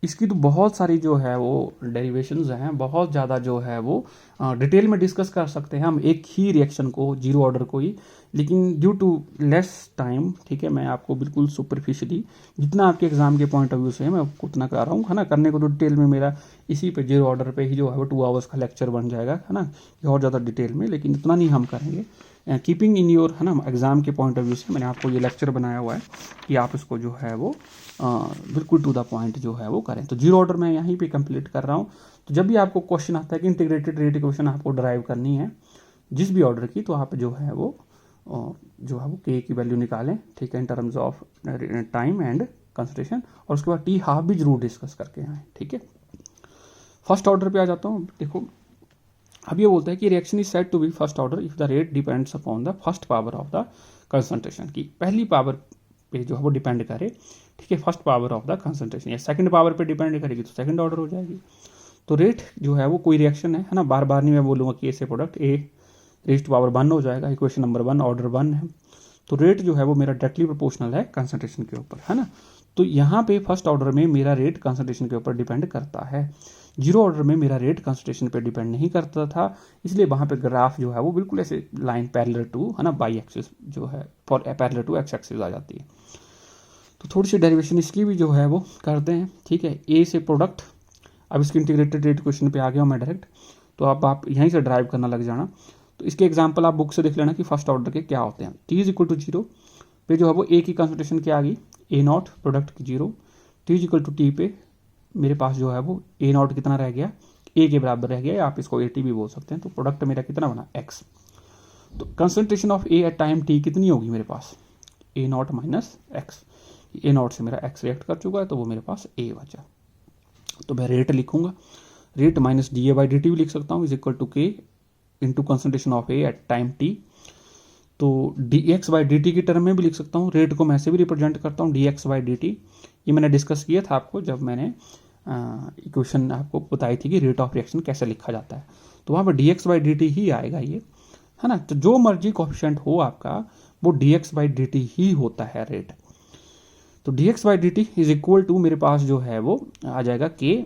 इसकी तो बहुत सारी जो है वो डेरिवेशंस हैं, बहुत ज़्यादा जो है वो डिटेल में डिस्कस कर सकते हैं हम एक ही रिएक्शन को, जीरो ऑर्डर को ही, लेकिन ड्यू टू लेस टाइम, ठीक है, मैं आपको बिल्कुल सुपरफिशियली जितना आपके एग्जाम के पॉइंट ऑफ व्यू से है मैं आपको उतना करा रहा हूँ, है ना। करने को तो डिटेल में मेरा इसी पे जीरो ऑर्डर पे ही जो है वो 2 आवर्स का लेक्चर बन जाएगा, है ना, और ज़्यादा डिटेल में, लेकिन इतना नहीं हम करेंगे। कीपिंग इन योर, है ना, एग्जाम के पॉइंट ऑफ व्यू से मैंने आपको ये लेक्चर बनाया हुआ है कि आप इसको जो है वो बिल्कुल टू द पॉइंट जो है वो करें। तो जीरो ऑर्डर मैं यहीं पे कंप्लीट कर रहा हूँ। तो जब भी आपको क्वेश्चन आता है कि इंटीग्रेटेड रेट इक्वेशन आपको ड्राइव करनी है जिस भी ऑर्डर की, तो आप जो है वो के की वैल्यू निकालें, ठीक है, इन terms of time and concentration, और उसके बाद टी हाफ भी जरूर डिस्कस करके आए, ठीक है। फर्स्ट ऑर्डर पे आ जाता हूँ। देखो अब ये बोलता है कि reaction is said to be first order if the rate depends upon the first power of the concentration, की पहली पावर पे जो है वो डिपेंड करे, ठीक है, first power of the concentration, या सेकंड पावर पे डिपेंड करेगी तो सेकंड ऑर्डर हो जाएगी। तो रेट जो है वो कोई रिएक्शन है ना, बार बार नहीं मैं बोलूँगा कि ऐसे product A raise to power 1 हो जाएगा, इक्वेशन नंबर 1 ऑर्डर 1 है। तो रेट जो है वो मेरा डायरेक्टली प्रोपोर्शनल है कंसंट्रेशन के ऊपर, है ना। तो यहाँ पे फर्स्ट ऑर्डर में मेरा रेट कंसंट्रेशन के ऊपर डिपेंड करता है, जीरो ऑर्डर में मेरा रेट कंसंट्रेशन पे डिपेंड नहीं करता था, इसलिए वहाँ पे ग्राफ जो है वो बिल्कुल ऐसे लाइन पैरेलल टू, है ना, बाई एक्सिस जो है for parallel to X axis आ जाती है। तो थोड़ी सी डेरिवेशन इसकी भी जो है वो करते हैं, ठीक है। ए से प्रोडक्ट, अब इसकी इंटीग्रेटेड रेट क्वेश्चन पे आ गया हूँ मैं डायरेक्ट, तो अब आप यहीं से ड्राइव करना लग जाना। तो इसके एग्जाम्पल आप बुक से देख लेना कि फर्स्ट ऑर्डर के क्या होते हैं। टी इज इक्वल टू 0 पे जो है वो ए की कंसंट्रेशन क्या आ गई, ए नॉट, प्रोडक्ट की 0। T is equal to t पे मेरे पास जो है वो ए नॉट कितना रह गया, ए के बराबर रह गया, या आप इसको ए टी भी बोल सकते हैं। तो प्रोडक्ट मेरा कितना बना, एक्स। तो concentration of A at time T कितनी होगी मेरे पास, A naught minus x. A naught से मेरा एक्स रिएक्ट कर चुका है तो वो मेरे पास ए बचा। तो मैं रेट लिखूंगा, rate minus D A by D T भी लिख सकता हूँ, is equal to K into concentration of A at time T. तो D x by D T की टर्म में भी लिख सकता हूँ, रेट को मैं ऐसे भी रिप्रेजेंट करता हूँ D x by D T. ये मैंने डिस्कस किया था आपको जब मैंने इक्वेशन आपको बताई थी कि रेट ऑफ रिएक्शन कैसे लिखा जाता है। तो वहाँ पर D x by D T ही आएगा ये, है ना। तो जो मर्जी कोएफिशिएंट हो आपका वो D x by D T ही होता है रेट। तो D x by D T is equal to मेरे पास जो है वो आ जाएगा के,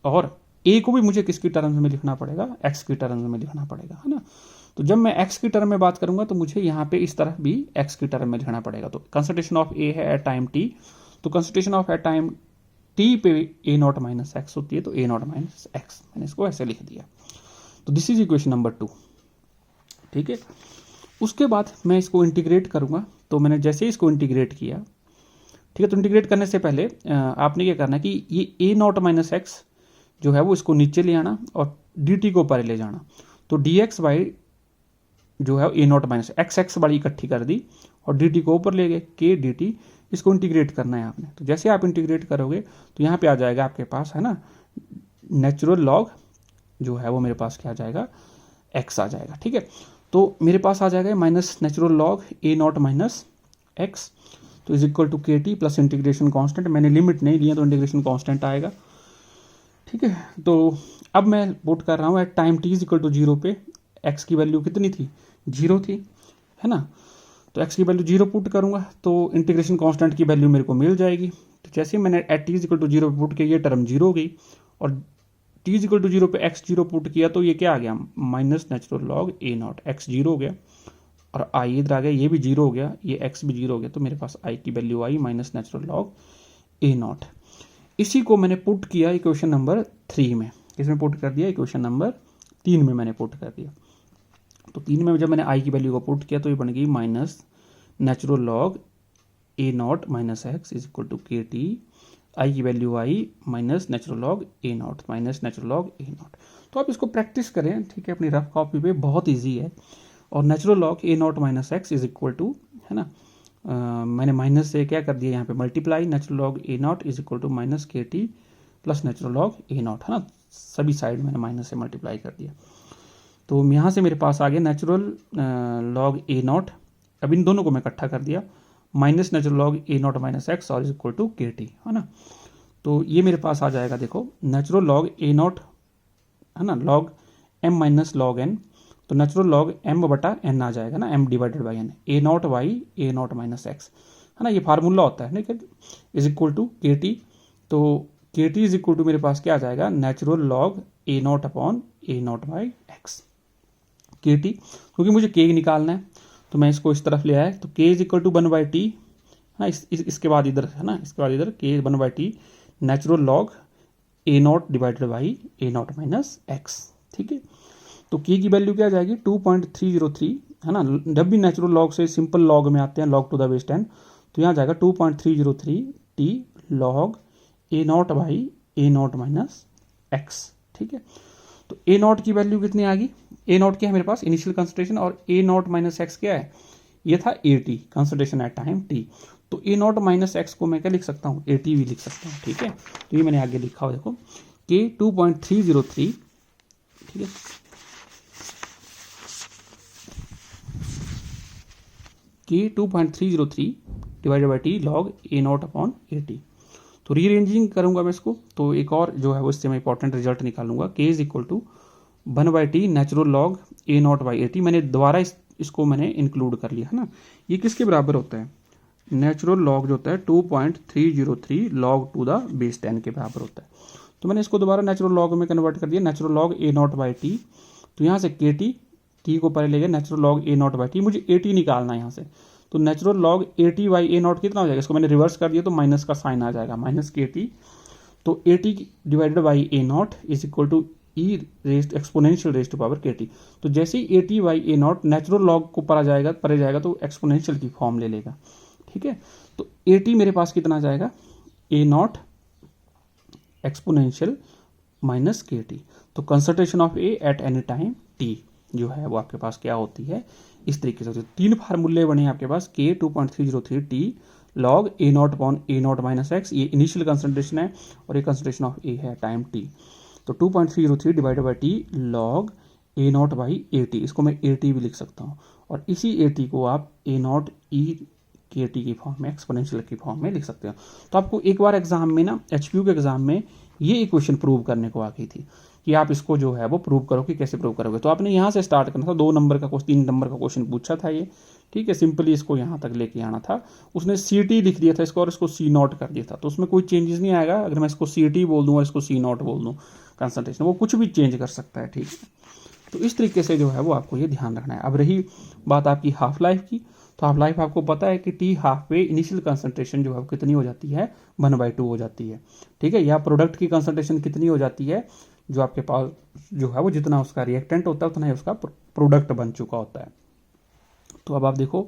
और ए को भी मुझे किसकी टर्म्स में लिखना पड़ेगा, एक्स की टर्म्स में लिखना पड़ेगा, है ना। तो जब मैं एक्स की टर्म में बात करूंगा तो मुझे यहाँ पे इस तरफ भी एक्स की टर्म में लिखना पड़ेगा। तो कंसंट्रेशन ऑफ ए है एट टाइम टी, तो concentration of at time t पे ए नॉट माइनस एक्स होती है, तो ए नॉट माइनस एक्स, मैंने इसको ऐसे लिख दिया। तो दिस इज इक्वेशन नंबर 2, ठीक है। उसके बाद मैं इसको इंटीग्रेट करूंगा, तो मैंने जैसे इसको इंटीग्रेट किया, ठीक है। तो इंटीग्रेट करने से पहले आपने क्या करना कि ये ए नॉट माइनस एक्स जो है वो इसको नीचे ले आना और डी टी को ऊपर ले जाना। तो डी एक्स बाई जो है A naught minus x x बड़ी इकट्ठी कर दी और डी टी को ऊपर ले गए, के डी टी, इसको इंटीग्रेट करना है आपने। तो जैसे आप इंटीग्रेट करोगे तो यहाँ पे आ जाएगा आपके पास, है ना, नेचुरल लॉग जो है वो मेरे पास क्या आ जाएगा, एक्स आ जाएगा, ठीक है। तो मेरे पास आ जाएगा minus natural log A naught minus x, तो is equal to k T plus integration constant, मैंने लिमिट नहीं लिया तो इंटीग्रेशन कांस्टेंट आएगा, ठीक है। तो अब मैं पुट कर रहा हूँ at time t is equal to 0 पे एक्स की वैल्यू कितनी थी, 0 थी, है ना। तो एक्स की वैल्यू 0 पुट करूंगा तो इंटीग्रेशन कांस्टेंट की वैल्यू मेरे को मिल जाएगी। तो जैसे मैंने at T is equal to 0 put किया, ये टर्म 0 हो गई, और टी इज इक्वल टू 0 पे एक्स 0 पुट किया तो ये क्या आ गया, minus natural log A not, x 0 हो गया और आई इधर आ गया, ये भी 0 हो गया, ये एक्स भी 0 हो गया, तो मेरे पास आई की वैल्यू आई minus natural log A not. इसी को मैंने पुट किया इक्वेशन नंबर 3 में, इसमें पुट कर दिया, इक्वेशन नंबर 3 में मैंने पुट कर दिया। तो 3 में जब मैंने आई की वैल्यू को पुट किया तो ये बन गई minus natural log A naught minus x is equal to k t, आई की वैल्यू आई minus natural log A naught minus natural log A naught. तो आप इसको प्रैक्टिस करें, ठीक है, अपनी रफ कॉपी पे, बहुत ईजी है। और natural log A naught minus x is equal to, है ना, मैंने माइनस से क्या कर दिया यहाँ पे multiply, natural log A naught is equal to minus K T plus natural log A naught, है ना, सभी साइड मैंने माइनस से मल्टीप्लाई कर दिया। तो यहाँ से मेरे पास आ गया नेचुरल लॉग ए नॉट, अब इन दोनों को मैं इकट्ठा कर दिया, minus natural log A naught minus x और is equal to k T, है ना। तो ये मेरे पास आ जाएगा, देखो, नेचुरल लॉग ए नॉट, है ना, log m minus log n, तो नेचुरल लॉग एम बटा एन आ जाएगा ना, m divided by n, A naught by A naught minus x, है ना, ये फार्मूला होता है, ठीक है, is equal to k T. तो k T is equal to मेरे पास क्या आ जाएगा, natural log A naught upon A naught by x, k T, क्योंकि मुझे के निकालना है तो मैं इसको इस तरफ ले आया, तो k is equal to 1 by t, हाँ, इसके बाद इधर, है ना, इसके बाद इधर के 1 by T natural log A not divided by A naught minus x, ठीक है। तो के की वैल्यू क्या आ जाएगी 2.303, है ना, जब भी नेचुरल लॉग से सिंपल लॉग में आते हैं, लॉग टू द बेस 10, तो यहाँ जाएगा 2.303 T log A naught by A naught minus x, ठीक है। तो ए नॉट की वैल्यू कितनी आ गई, ए नॉट क्या है मेरे पास इनिशियल कंसंट्रेशन, और ए नॉट माइनस एक्स क्या है, ये था A t concentration at time T. तो ए नॉट माइनस एक्स को मैं क्या लिख सकता हूँ, ए टी भी लिख सकता हूँ। ठीक है, तो ये मैंने आगे लिखा हुआ देखो के 2.303, ठीक है, के 2.303 divided by t log A naught upon A T. तो रीअरेंजिंग करूंगा मैं इसको, तो एक और जो है वो इससे मैं इंपॉर्टेंट रिजल्ट निकालूंगा, k is equal to 1/t natural log A naught by A t. मैंने दोबारा इसको मैंने इंक्लूड कर लिया है ना। ये किसके बराबर होता है, नेचुरल लॉग जो होता है 2.303 लॉग टू द बेस 10 के बराबर होता है। तो मैंने इसको दोबारा नेचुरल लॉग में कन्वर्ट कर दिया, natural log A naught by T. तो यहाँ से के टी को पहले ले गया, natural log A naught by T, मुझे ए टी निकालना है यहाँ से। तो natural log A T by A not कितना हो जाएगा, इसको मैंने रिवर्स कर दिया तो माइनस का साइन आ जाएगा, माइनस के टी। तो A T divided by A naught is equal to E raised exponential raised to power K T. तो जैसे ही A T by A naught natural log को परे जाएगा तो एक्सपोनेंशियल की फॉर्म ले लेगा। ठीक है, तो ए टी मेरे पास कितना जाएगा, A not exponential minus K T. तो concentration of A at any time T जो है वो आपके पास क्या होती है, इस तरीके से। तीन फार्मूले बने आपके पास, के 2.303 T log A naught upon A naught minus x, ये इनिशियल कंसंट्रेशन है और ये कंसंट्रेशन ऑफ ए है टाइम टी। तो 2.303 divided by t log A naught by A T, इसको मैं ए टी भी लिख सकता हूँ, और इसी ए टी को आप ए नॉट ई के टी की फॉर्म में, एक्सपोनेंशियल की फॉर्म में लिख सकते हो। तो आपको एक बार एग्जाम में ना, एचपीयू के एग्जाम में ये इक्वेशन प्रूव करने को आ गई थी कि आप इसको जो है वो प्रूव करो कि कैसे प्रूव करोगे। तो आपने यहाँ से स्टार्ट करना था, 2 नंबर का क्वेश्चन, 3 नंबर का क्वेश्चन पूछा था ये। ठीक है, सिंपली इसको यहाँ तक लेके आना था। उसने सी टी लिख दिया था इसको और इसको सी नॉट कर दिया था, तो उसमें कोई चेंजेस नहीं आएगा। अगर मैं इसको सी टी बोल दूँ और इसको सी नॉट बोल दूँ कंसंट्रेशन, वो कुछ भी चेंज कर सकता है। ठीक है, तो इस तरीके से जो है वो आपको ये ध्यान रखना है। अब रही बात आपकी हाफ लाइफ की, तो हाफ लाइफ आपको पता है कि टी हाफ पे इनिशियल कंसंट्रेशन जो है कितनी हो जाती है, 1/2 हो जाती है। ठीक है, या प्रोडक्ट की कंसंट्रेशन कितनी हो जाती है, जो आपके पास जो है वो जितना उसका रिएक्टेंट होता है उतना ही उसका प्रोडक्ट बन चुका होता है। तो अब आप देखो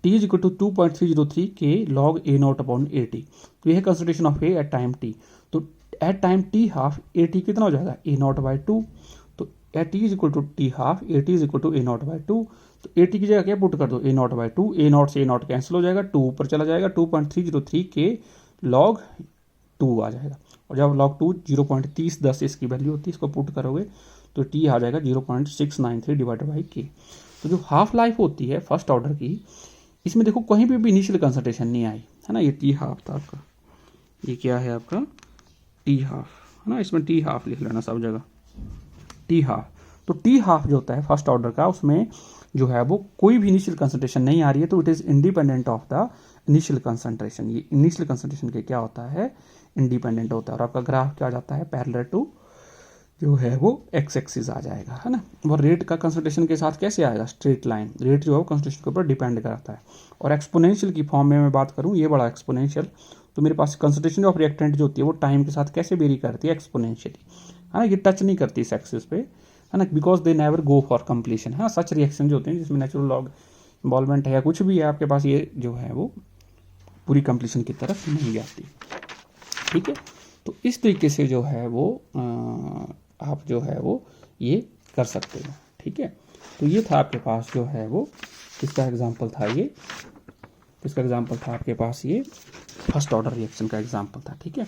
T is equal to 2.303 K log A naught upon A T. तो यह है concentration of A at time T. तो at time T half A T कितना हो जाएगा, ए नॉट बाई टू। तो at T is equal to T half A T is equal to A naught by two. तो A T की जगह क्या put कर दो, A naught by two, A naught से ए नॉट कैंसिल हो जाएगा, 2 ऊपर चला जाएगा, 2.303 के लॉग 2 आ जाएगा। और जब लॉग 2 0.3010 इसकी वैल्यू होती है, इसको पुट करोगे तो टी आ जाएगा 0.693 डिवाइडेड बाई के। तो जो हाफ लाइफ होती है फर्स्ट ऑर्डर की, इसमें देखो कहीं पे भी इनिशियल कंसंट्रेशन नहीं आई है ना। ये टी हाफ था आपका, ये क्या है आपका टी हाफ है ना, इसमें टी हाफ लिख लेना सब जगह, टी हाफ। तो टी हाफ जो होता है फर्स्ट ऑर्डर का, उसमें जो है वो कोई भी इनिशियल कंसंट्रेशन नहीं आ रही है, तो it is independent of the initial concentration. ये इनिशियल कंसंट्रेशन के क्या होता है, इंडिपेंडेंट होता है। और आपका ग्राफ क्या आ जाता है, पैरेलल टू जो है वो एक्स एक्सिस आ जाएगा, है ना। और रेट का कंसंट्रेशन के साथ कैसे आएगा, स्ट्रेट लाइन। रेट जो है वो कंसंट्रेशन के ऊपर डिपेंड करता है। और एक्सपोनेंशियल की फॉर्म में मैं बात करूँ, ये बड़ा एक्सपोनेंशियल, तो मेरे पास कंसंट्रेशन ऑफ रिएक्टेंट जो होती है वो टाइम के साथ कैसे वेरी करती है, एक्सपोनेंशियली, है ना। ये टच नहीं करती इस एक्सिस पे, है ना, because they never go for completion, है ना। सच रिएक्शन जो होते हैं जिसमें नेचुरल लॉग इन्वॉल्वमेंट है या कुछ भी है आपके पास, ये जो है वो पूरी कंप्लीशन की तरफ नहीं जाती। ठीक है, तो इस तरीके से जो है वो आप जो है वो ये कर सकते हो। ठीक है, तो ये था आपके पास जो है वो किसका एग्जाम्पल था, ये किसका एग्जाम्पल था आपके पास, ये फर्स्ट ऑर्डर रिएक्शन का एग्जाम्पल था। ठीक है,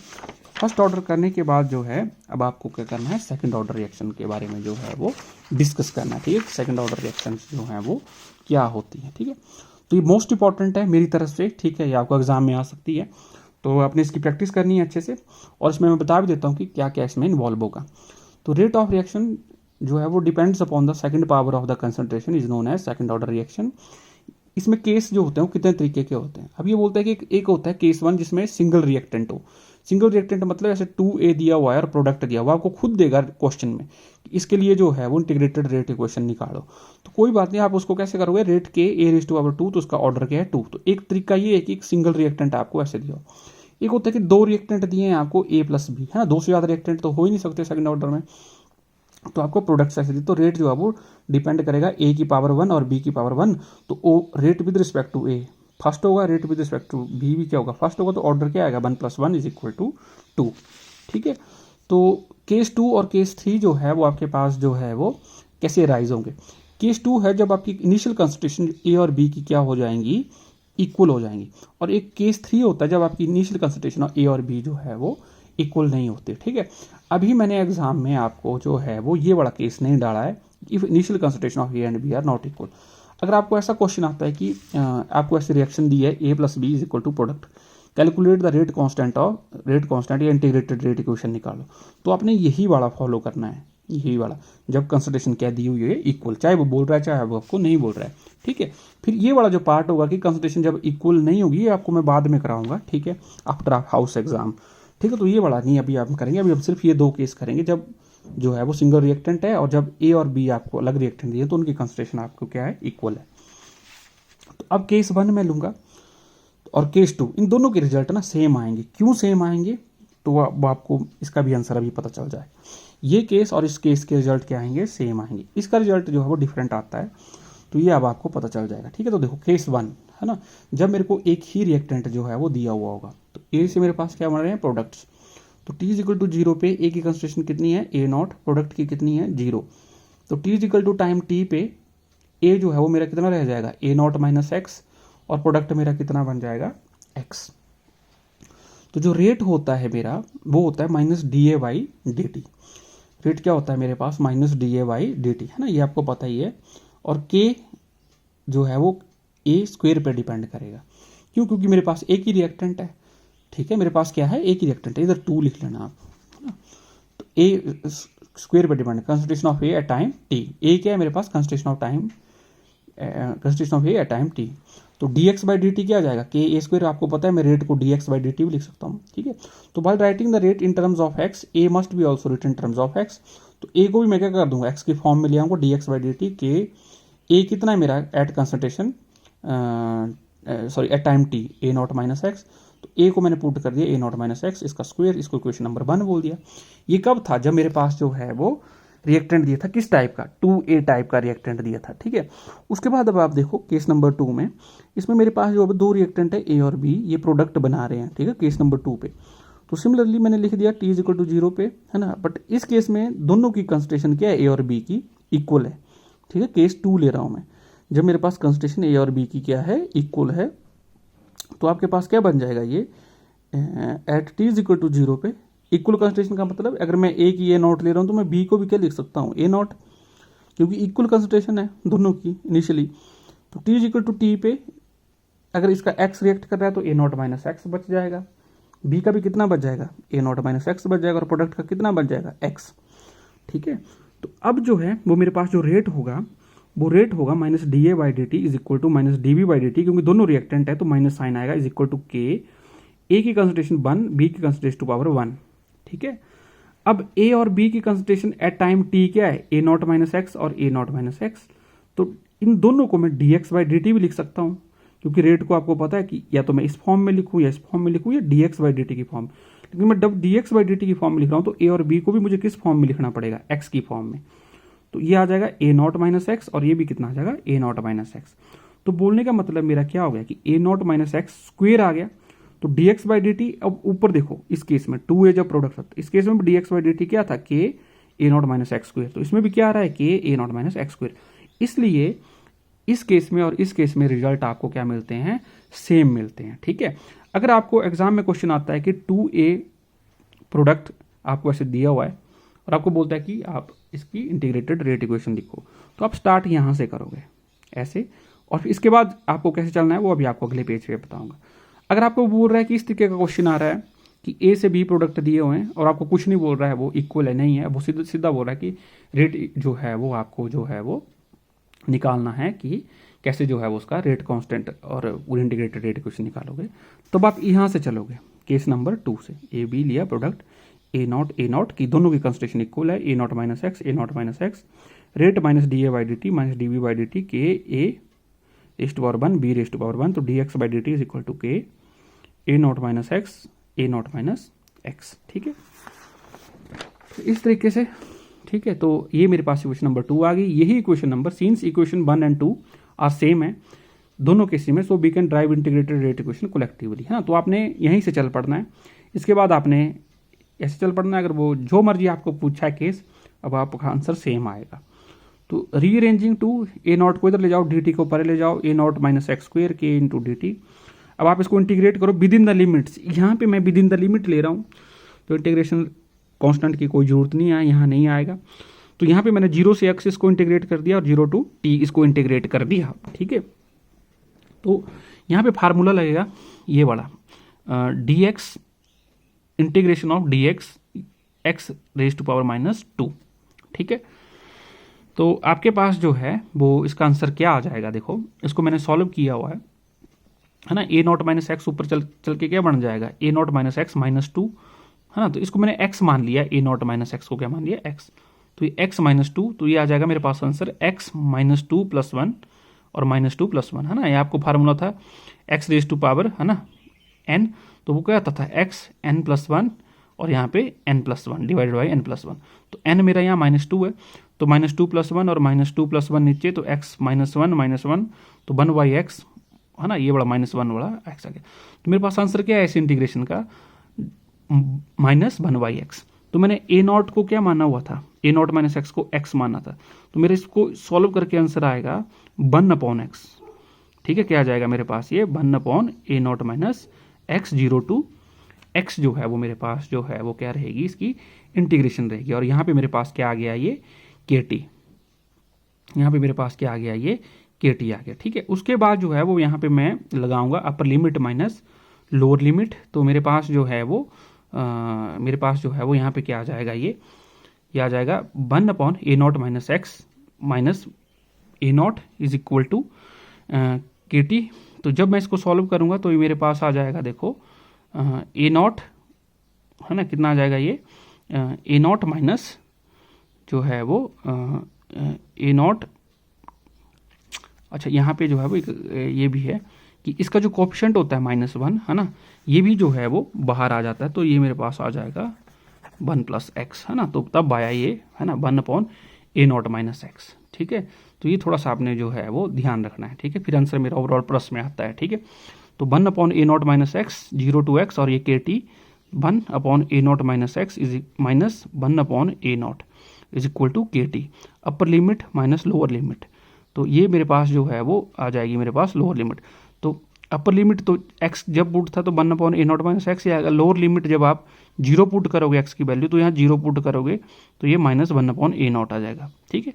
फर्स्ट ऑर्डर करने के बाद जो है अब आपको क्या करना है, सेकंड ऑर्डर रिएक्शन के बारे में जो है वो डिस्कस करना है। ठीक है, सेकंड ऑर्डर रिएक्शन जो है वो क्या होती है। ठीक है, तो ये मोस्ट इंपॉर्टेंट है मेरी तरफ से। ठीक है, ये आपको एग्जाम में आ सकती है, तो आपने इसकी प्रैक्टिस करनी है अच्छे से। और इसमें मैं बता भी देता हूँ कि क्या क्या इसमें इन्वॉल्व होगा। तो रेट ऑफ रिएक्शन जो है वो depends upon the second power of the concentration is known as second order reaction. इसमें केस जो होते हैं वो कितने तरीके के होते हैं। अब ये बोलता है कि एक होता है केस 1 जिसमें सिंगल रिएक्टेंट हो। सिंगल रिएक्टेंट मतलब ऐसे 2A दिया हुआ है और प्रोडक्ट दिया हुआ, आपको खुद देगा क्वेश्चन में, इसके लिए जो है वो इंटीग्रेटेड रेट इक्वेशन निकालो। तो कोई बात नहीं, आप उसको कैसे करोगे, रेट के A⁻², तो उसका ऑर्डर क्या है 2। तो एक तरीका ये है कि एक सिंगल रिएक्टेंट आपको ऐसे दिया हो। एक होता है कि 2 रिएक्टेंट दिए हैं आपको A+B, है ना, 2 से ज़्यादा रिएक्टेंट तो हो ही नहीं सकते सेकंड ऑर्डर में, तो आपको प्रोडक्ट ऐसे दी। तो रेट जो है वो डिपेंड करेगा A की पावर 1 और B की पावर 1। तो ओ rate with respect to A first होगा, rate with respect to B भी क्या होगा, फर्स्ट होगा। तो ऑर्डर क्या आएगा, 1 + 1 = 2। ठीक है, तो केस 2 और केस 3 जो है वो आपके पास जो है वो कैसे राइज होंगे। केस 2 है जब आपकी इनिशियल कंसंट्रेशन ए और बी की क्या हो जाएंगी, इक्वल हो जाएंगी। और एक केस 3 होता है जब आपकी इनिशियल कंसंट्रेशन ए और बी जो है वो इक्वल नहीं होते। ठीक है, अभी मैंने एग्जाम में आपको जो है वो ये वाला केस नहीं डाला है, if initial concentration of A and B are not equal. अगर आपको ऐसा क्वेश्चन आता है कि आपको ऐसी रिएक्शन दी है A plus B is equal to product, calculate the rate constant या इंटीग्रेटेड रेट इक्वेशन निकालो, तो आपने यही वाला फॉलो करना है, यही वाला जब कंसंट्रेशन क्या दी हुई है इक्वल, चाहे वो बोल रहा है चाहे वो आपको नहीं बोल रहा है। ठीक है, फिर ये वाला जो पार्ट होगा कि कंसंट्रेशन जब इक्वल नहीं होगी, ये आपको मैं बाद में कराऊंगा। ठीक है, आफ्टर हाउस एग्जाम। ठीक है, तो ये वाला नहीं अभी आप करेंगे, अभी हम सिर्फ ये 2 केस करेंगे जब जो है वो सिंगल रिएक्टेंट है और जब ए और बी आपको अलग रिएक्टेंट दिए तो उनकी कंसंट्रेशन आपको क्या है, इक्वल है। तो अब केस 1 में लूंगा और केस 2, इन दोनों के रिजल्ट ना सेम आएंगे। क्यों सेम आएंगे, तो अब आपको इसका भी आंसर अभी पता चल जाए। ये केस और इस केस के रिजल्ट क्या आएंगे, सेम आएंगे। इसका रिजल्ट जो है वो डिफरेंट आता है, तो ये अब आपको पता चल जाएगा। ठीक है, तो देखो केस 1 है ना, जब मेरे को एक ही रिएक्टेंट जो है वो दिया हुआ होगा, तो ए से मेरे पास क्या बन रहे हैं, प्रोडक्ट्स। तो टी इज इक्वल टू 0 पे ए की कंसंट्रेशन कितनी है, ए नॉट, प्रोडक्ट की कितनी है, 0। तो t is equal to time t पे ए जो है वो मेरा कितना रह जाएगा, ए नॉट माइनस एक्स, और प्रोडक्ट मेरा कितना बन जाएगा, एक्स। तो जो रेट होता है मेरा वो होता है minus D A by D T. Rate क्या होता है मेरे पास, minus D A by D T, है ना, ये आपको पता ही है। और के जो है वो ए स्क्वेयर पे डिपेंड करेगा। क्यों, क्योंकि मेरे पास एक ही रिएक्टेंट है। ठीक है, मेरे पास क्या है, एक ही रिएक्टेंट है, इधर 2 लिख लेना आप, है ना। तो ए स्क्वेयर पे depend, concentration of A at time T, A क्या है मेरे पास, concentration of A at time T. तो D x by D T क्या आ जाएगा, के ए स्क्वेयर, आपको पता है मैं रेट को d x by D T भी लिख सकता हूँ। ठीक है, तो by writing the rate in terms of x, A must be also written in terms of x. तो ए को भी मैं क्या कर दूंगा, एक्स की फॉर्म में ले आऊंगा, d x by D t k A कितना है मेरा at concentration at time T, A naught minus x. तो ए को मैंने पुट कर दिया ए नॉट माइनस एक्स, इसका स्क्वायर, इसको इक्वेशन नंबर 1 बोल दिया। ये कब था, जब मेरे पास जो है वो रिएक्टेंट दिया था किस टाइप का, 2A टाइप का रिएक्टेंट दिया था। ठीक है, उसके बाद अब आप देखो केस नंबर 2 में, इसमें मेरे पास जो 2 रिएक्टेंट है ए और बी, ये प्रोडक्ट बना रहे हैं। ठीक है, केस नंबर 2 पे तो सिमिलरली मैंने लिख दिया टी इज इक्वल टू 0 पे, है ना। बट इस केस में दोनों की कंसंट्रेशन क्या है, ए और बी की इक्वल है। ठीक है, केस 2 ले रहा हूं मैं, जब मेरे पास कंसंट्रेशन ए और बी की क्या है, इक्वल है, तो आपके पास क्या बन जाएगा, ये at T is equal to 0 पे इक्वल कंसंट्रेशन का मतलब अगर मैं ए की ए नॉट ले रहा हूँ तो मैं बी को भी क्या लिख सकता हूँ, ए नॉट, क्योंकि इक्वल कंसंट्रेशन है दोनों की इनिशियली। तो t is equal to t पे अगर इसका एक्स रिएक्ट कर रहा है तो ए नॉट माइनस एक्स बच जाएगा, बी का भी कितना बच जाएगा, ए नॉट माइनस एक्स बच जाएगा, और प्रोडक्ट का कितना बच जाएगा, एक्स। ठीक है, तो अब जो है वो मेरे पास जो रेट होगा वो रेट होगा minus D A by D T is equal to minus d B by D t, क्योंकि दोनों रिएक्टेंट है तो माइनस साइन आएगा, is equal to k A की कंसंट्रेशन 1, बी की कंसंट्रेशन टू पावर 1। ठीक है, अब ए और बी की कंसंट्रेशन एट टाइम टी क्या है, ए नॉट माइनस एक्स और ए नॉट माइनस एक्स। तो इन दोनों को मैं D x by D T भी लिख सकता हूँ, क्योंकि रेट को आपको पता है कि या तो मैं इस फॉर्म में लिखूँ या इस फॉर्म में लिखूँ या D x by D T की फॉर्म। लेकिन मैं जब D x by D T की फॉर्म में लिख रहा हूँ तो ए और बी को भी मुझे किस फॉर्म में लिखना पड़ेगा, एक्स की फॉर्म में। तो ये आ जाएगा ए नॉट माइनस एक्स और ये भी कितना आ जाएगा, ए नॉट माइनस एक्स। तो बोलने का मतलब मेरा क्या हो गया कि ए नॉट माइनस एक्स स्क्वेयर आ गया। तो D x by D T, अब ऊपर देखो इस केस में 2A जब प्रोडक्ट था, इस केस में D x by D T क्या था, के A naught minus x square. तो इसमें भी क्या आ रहा है, के A naught minus x square. इसलिए इस केस में और इस केस में रिजल्ट आपको क्या मिलते हैं, सेम मिलते हैं। ठीक है, अगर आपको एग्जाम में क्वेश्चन आता है कि 2A प्रोडक्ट आपको ऐसे दिया हुआ है और आपको बोलता है कि आप इसकी इंटीग्रेटेड रेट इक्वेशन लिखो, तो आप स्टार्ट यहाँ से करोगे ऐसे, और फिर इसके बाद आपको कैसे चलना है वो अभी आपको अगले पेज पे बताऊंगा। अगर आपको बोल रहा है कि इस तरीके का क्वेश्चन आ रहा है कि ए से बी प्रोडक्ट दिए हुए हैं और आपको कुछ नहीं बोल रहा है वो इक्वल है नहीं है, वो सीधा सीधा बोल रहा है कि रेट जो है वो आपको जो है वो निकालना है कि कैसे जो है वो उसका रेट कांस्टेंट और इंटीग्रेटेड रेट इक्वेशन निकालोगे, तो आप यहाँ से चलोगे केस नंबर 2 से। ए बी लिया प्रोडक्ट ए नॉट की दोनों की कंसंट्रेशन इक्वल है, A naught minus x, rate minus D A by D t minus d B by D t, k A raise to power 1 B raise to power 1। तो D x by D T is equal to k A naught minus x. ठीक है, तो इस तरीके से। ठीक है, तो ये मेरे पास इक्वेशन नंबर 2 आ गई। यही equation number, since equation 1 and 2 are same है दोनों केस में, so we can derive integrated rate equation collectively, है ना। तो आपने यहीं से चल पड़ना है। इसके बाद आपने ऐसे चल पड़ना है। अगर वो जो मर्जी आपको पूछा है केस, अब आपका आंसर सेम आएगा। तो रीअरेंजिंग टू ए नॉट को इधर ले जाओ, डी टी को परे ले जाओ, ए नॉट माइनस एक्स स्क्वेयर के इंटू डी टी। अब आप इसको इंटीग्रेट करो विद इन द लिमिट्स। यहाँ पे मैं विद इन द लिमिट ले रहा हूँ, तो इंटीग्रेशन कांस्टेंट की कोई जरूरत नहीं है, यहाँ नहीं आएगा। तो यहाँ पे मैंने 0 से x इसको इंटीग्रेट कर दिया और 0 टू t इसको इंटीग्रेट कर दिया, ठीक है। तो यहाँ पे फार्मूला लगेगा ये वाला, dx integration of dx x raise to power minus 2, ठीक है। तो आपके पास जो है वो इसका आंसर क्या आ जाएगा, देखो इसको मैंने सॉल्व किया हुआ है ना। ए नॉट माइनस एक्स ऊपर चल के क्या बन जाएगा, A naught minus x minus 2, है ना। तो इसको मैंने x मान लिया, ए नॉट माइनस एक्स को क्या मान लिया, x। तो ये x माइनस 2, तो ये आ जाएगा मेरे पास आंसर x माइनस 2 प्लस 1 और माइनस 2 प्लस 1, है ना। ये आपको फार्मूला था x रेज टू पावर, है ना, n। तो वो क्या आता था x n प्लस 1 और यहाँ पे n plus 1 divided by n plus 1। तो n मेरा यहाँ माइनस 2 है, तो माइनस 2 प्लस 1 और माइनस 2 प्लस 1 नीचे, तो x माइनस 1 तो 1 बाई एक्स, है ना, ये बड़ा माइनस 1 बड़ा x आ गया। तो मेरे पास आंसर क्या है इस इंटीग्रेशन का, माइनस 1 बाई एक्स। तो मैंने ए नॉट को क्या माना हुआ था, ए नॉट माइनस एक्स को x माना था। तो मेरे इसको सॉल्व करके आंसर आएगा 1 अपॉन एक्स, ठीक है। क्या आ जाएगा मेरे पास ये 1 upon A naught minus x, 0 to x जो है वो मेरे पास जो है वो क्या रहेगी, इसकी इंटीग्रेशन रहेगी। और यहाँ पे मेरे पास क्या आ गया, ये के टी, यहाँ पे मेरे पास क्या आ गया, ये के टी आ गया, ठीक है। उसके बाद जो है वो यहाँ पे मैं लगाऊंगा अपर लिमिट माइनस लोअर लिमिट। तो मेरे पास जो है वो यहाँ पे क्या आ जाएगा, ये आ जाएगा 1 upon A naught minus x minus A naught is equal to k T. तो जब मैं इसको सॉल्व करूंगा तो ये मेरे पास आ जाएगा, देखो ए नॉट, है ना, कितना आ जाएगा ये ए नॉट माइनस जो है वो ए नॉट, अच्छा यहाँ पे जो है वो ये भी है कि इसका जो कोफिशिएंट होता है -1, है ना, ये भी जो है वो बाहर आ जाता है। तो ये मेरे पास आ जाएगा 1 प्लस एक्स, है ना। तो तब आया ये, है ना, 1 upon A naught minus x, ठीक है। तो ये थोड़ा सा आपने जो है वो ध्यान रखना है, ठीक है। फिर आंसर मेरा ओवरऑल प्लस में आता है, ठीक है। तो 1 upon A naught minus x, 0 to x, और ये k t 1 upon A naught minus x is minus 1 upon A naught is equal to k t, upper limit minus lower limit. तो ये मेरे पास जो है वो आ जाएगी मेरे पास लोअर लिमिट। तो अपर लिमिट तो x जब पुट था तो 1 upon A naught minus x ही आएगा। लोअर लिमिट जब आप 0 पुट करोगे x की वैल्यू, तो यहाँ 0 पुट करोगे तो ये माइनस 1 अपॉन ए नॉट आ जाएगा, ठीक है।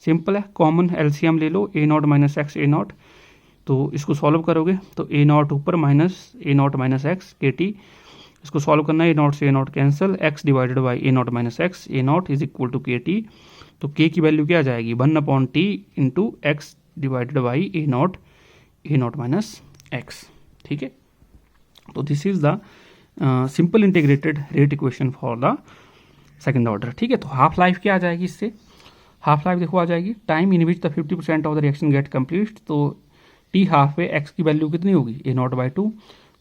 सिंपल है, कॉमन एलसीएम ले लो, A naught minus x A naught. तो इसको सॉल्व करोगे तो ए नॉट ऊपर minus A naught minus x k t, इसको सॉल्व करना है, ए नॉट से A naught cancel, x divided by A naught minus x, A naught is equal to k T. तो के की value क्या आ जाएगी, 1 upon T into x divided by A naught minus x, ठीक है। तो this is the simple integrated rate equation for the second order, ठीक है। तो हाफ लाइफ क्या आ जाएगी इससे, हाफ लाइफ देखो आ जाएगी time in which the 50% of the reaction get complete. तो टी हाफ पे एक्स की वैल्यू कितनी होगी, ए नॉट बाई 2।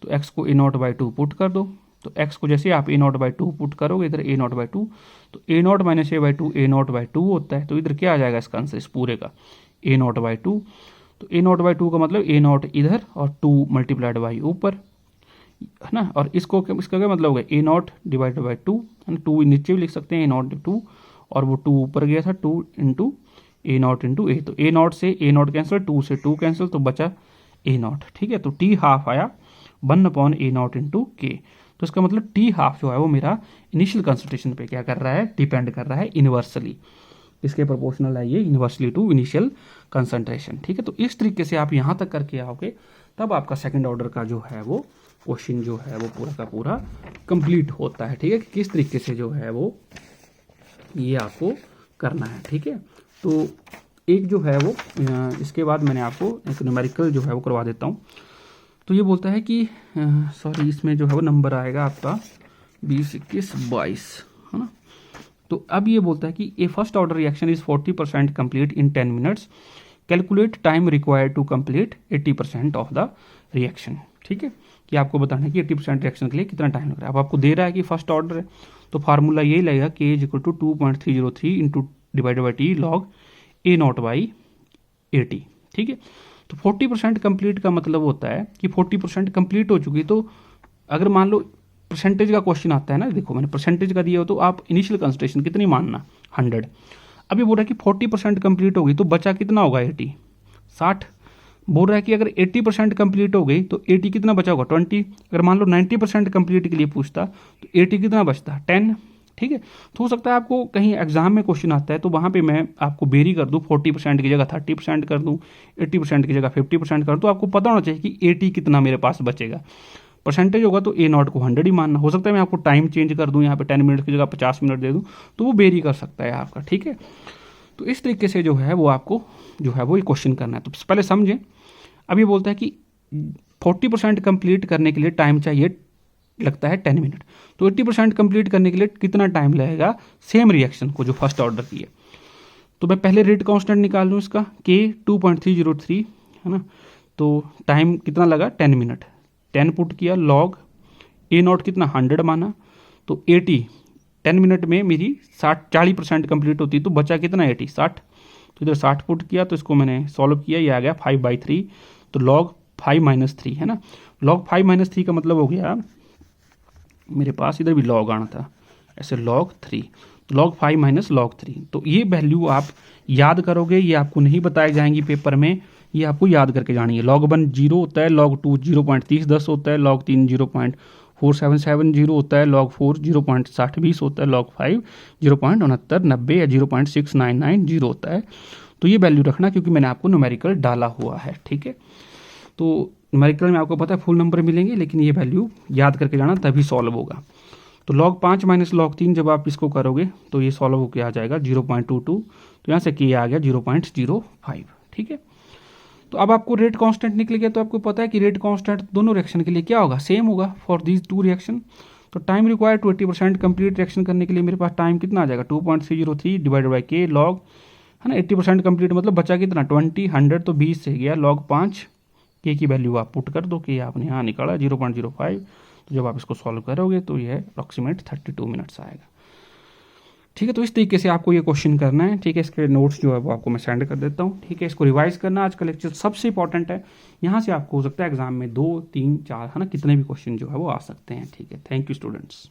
तो एक्स को ए नॉट बाई 2 पुट कर दो। तो x को जैसे आप ए नॉट बाई 2 पुट करोगे, इधर ए नॉट बाई 2, तो A naught minus A by 2 A naught by 2 होता है। तो इधर क्या आ जाएगा इसका आंसर इस पूरे का, ए नॉट बाई 2। तो ए नॉट बाई 2 का मतलब ए नॉट इधर और 2 मल्टीप्लाइड बाई ऊपर, है ना। और इसका क्या मतलब होगा, ए नॉट डिवाइडेड बाई 2, है ना। 2 नीचे भी लिख सकते हैं, ए नॉट 2, और वो 2 ऊपर गया था, 2 इंटू ए नॉट इंटू ए। तो ए नॉट से ए नॉट कैंसिल, 2 से 2 कैंसिल, तो बचा ए नॉट, ठीक है। तो टी हाफ आया 1 अपॉन ए नॉट इंटू के। तो इसका मतलब टी हाफ जो है वो मेरा इनिशियल कंसंट्रेशन पे क्या कर रहा है, डिपेंड कर रहा है इन्वर्सली। इसके प्रोपोर्शनल है ये इन्वर्सली टू इनिशियल कंसंट्रेशन, ठीक है। तो इस तरीके से आप यहाँ तक करके आओगे, तब आपका सेकंड ऑर्डर का जो है वो क्वेश्चन जो है वो पूरा का पूरा कंप्लीट होता है, ठीक है। किस तरीके से जो है वो ये आपको करना है, ठीक है। तो एक जो है वो इसके बाद मैंने आपको एक न्यूमेरिकल जो है वो करवा देता हूँ। तो ये बोलता है कि सॉरी, इसमें जो है वो नंबर आएगा आपका 20, 21, 22, है ना। तो अब ये बोलता है कि a first order reaction is 40% complete in 10 minutes, calculate time required to complete 80% of the reaction, ठीक है। कि आपको बताना है कि 80% रिएक्शन के लिए कितना टाइम लग रहा है। अब आपको दे रहा है कि फर्स्ट ऑर्डर है, तो फार्मूला यही लगेगा k is equal to 2.303 into divided by t log A naught by 80, ठीक है। तो 40% कंप्लीट का मतलब होता है कि 40% कंप्लीट हो चुकी। तो अगर मान लो परसेंटेज का क्वेश्चन आता है ना, देखो मैंने परसेंटेज का दिया हो तो आप इनिशियल कंसंट्रेशन कितनी मानना, 100। अभी बोल रहा है कि 40% कंप्लीट हो गई तो बचा कितना होगा, 80, 60। बोल रहा है कि अगर 80% कंप्लीट हो गई तो 80 कितना बचा होगा, 20। अगर मान लो 90% कंप्लीट के लिए पूछता तो 80 कितना बचता, 10। ठीक है, तो हो सकता है आपको कहीं एग्जाम में क्वेश्चन आता है तो वहाँ पे मैं आपको वेरी कर दूँ, 40% की जगह 30% कर दूँ, 80% की जगह 50% कर दूँ, तो आपको पता होना चाहिए कि 80 कितना मेरे पास बचेगा। परसेंटेज होगा तो ए नॉट को 100 ही मानना। हो सकता है मैं आपको टाइम चेंज कर दूँ, यहाँ पे 10 मिनट की जगह 50 मिनट दे दूँ, तो वो वेरी कर सकता है आपका। ठीक है, तो इस तरीके से जो है वो आपको जो है वो ये क्वेश्चन करना है। तो पहले समझें, अब ये बोलता है कि 40% कंप्लीट करने के लिए टाइम चाहिए, लगता है 10 मिनट। तो 80% कंप्लीट करने के लिए कितना टाइम लगेगा सेम रिएक्शन को जो फर्स्ट ऑर्डर की है। तो मैं पहले रेट कांस्टेंट निकाल लूँ इसका, K 2.303 है ना, तो टाइम कितना लगा, 10 मिनट। 10 पुट किया, लॉग ए नॉट कितना 100 माना, तो 80 10 मिनट में मेरी 40% कंप्लीट होती, तो बचा कितना 80, 60। तो इधर 60 पुट किया, तो इसको मैंने सॉल्व किया, ये आ गया 5/3। तो लॉग 5-3 है ना, लॉग 5-3 का मतलब हो गया मेरे पास, इधर भी लॉग आना था ऐसे, log 3, तो log 5 - log 3। तो ये वैल्यू आप याद करोगे, ये आपको नहीं बताई जाएंगी पेपर में, ये आपको याद करके जानी है। log 1 0 होता है, log 2 0.3010 होता है, log 3 0.4770 होता है, log 4 0.6020 होता है, log 5 0.6990 या 0.6990 होता है। तो ये वैल्यू रखना, क्योंकि मैंने आपको न्यूमेरिकल डाला हुआ है। ठीक है, तो न्यूमेरिकल में आपको पता है फुल नंबर मिलेंगे, लेकिन ये वैल्यू याद करके जाना, तभी सॉल्व होगा। तो log 5 - log 3 जब आप इसको करोगे तो ये सॉल्व होकर आ जाएगा 0.22। तो यहाँ से K आ गया 0.05। ठीक है, तो अब आपको रेट कांस्टेंट निकल गया, तो आपको पता है कि रेट कांस्टेंट दोनों रिएक्शन के लिए क्या होगा, सेम होगा फॉर दीज टू रिएक्शन। तो टाइम रिक्वायर्ड 20% कंप्लीट रिएक्शन करने के लिए मेरे पास टाइम कितना आ जाएगा, 2.303 डिवाइडेड बाई K लॉग, है ना, 80% कंप्लीट मतलब बचा कितना 20, 100 तो 20 से गया, log 5 K की वैल्यू आप पुट कर दो, कि आपने यहाँ निकाला 0.05। तो जब आप इसको सॉल्व करोगे तो यह अप्रॉक्सीमेट 32 मिनट्स आएगा। ठीक है, तो इस तरीके से आपको ये क्वेश्चन करना है। ठीक है, इसके नोट्स जो है वो आपको मैं सेंड कर देता हूँ। ठीक है, इसको रिवाइज करना, आज का लेक्चर सबसे इंपॉर्टेंट है। यहाँ से आपको हो सकता है एग्जाम में 2, 3, 4 है ना, कितने भी क्वेश्चन जो है वो आ सकते हैं। ठीक है, थैंक यू स्टूडेंट्स।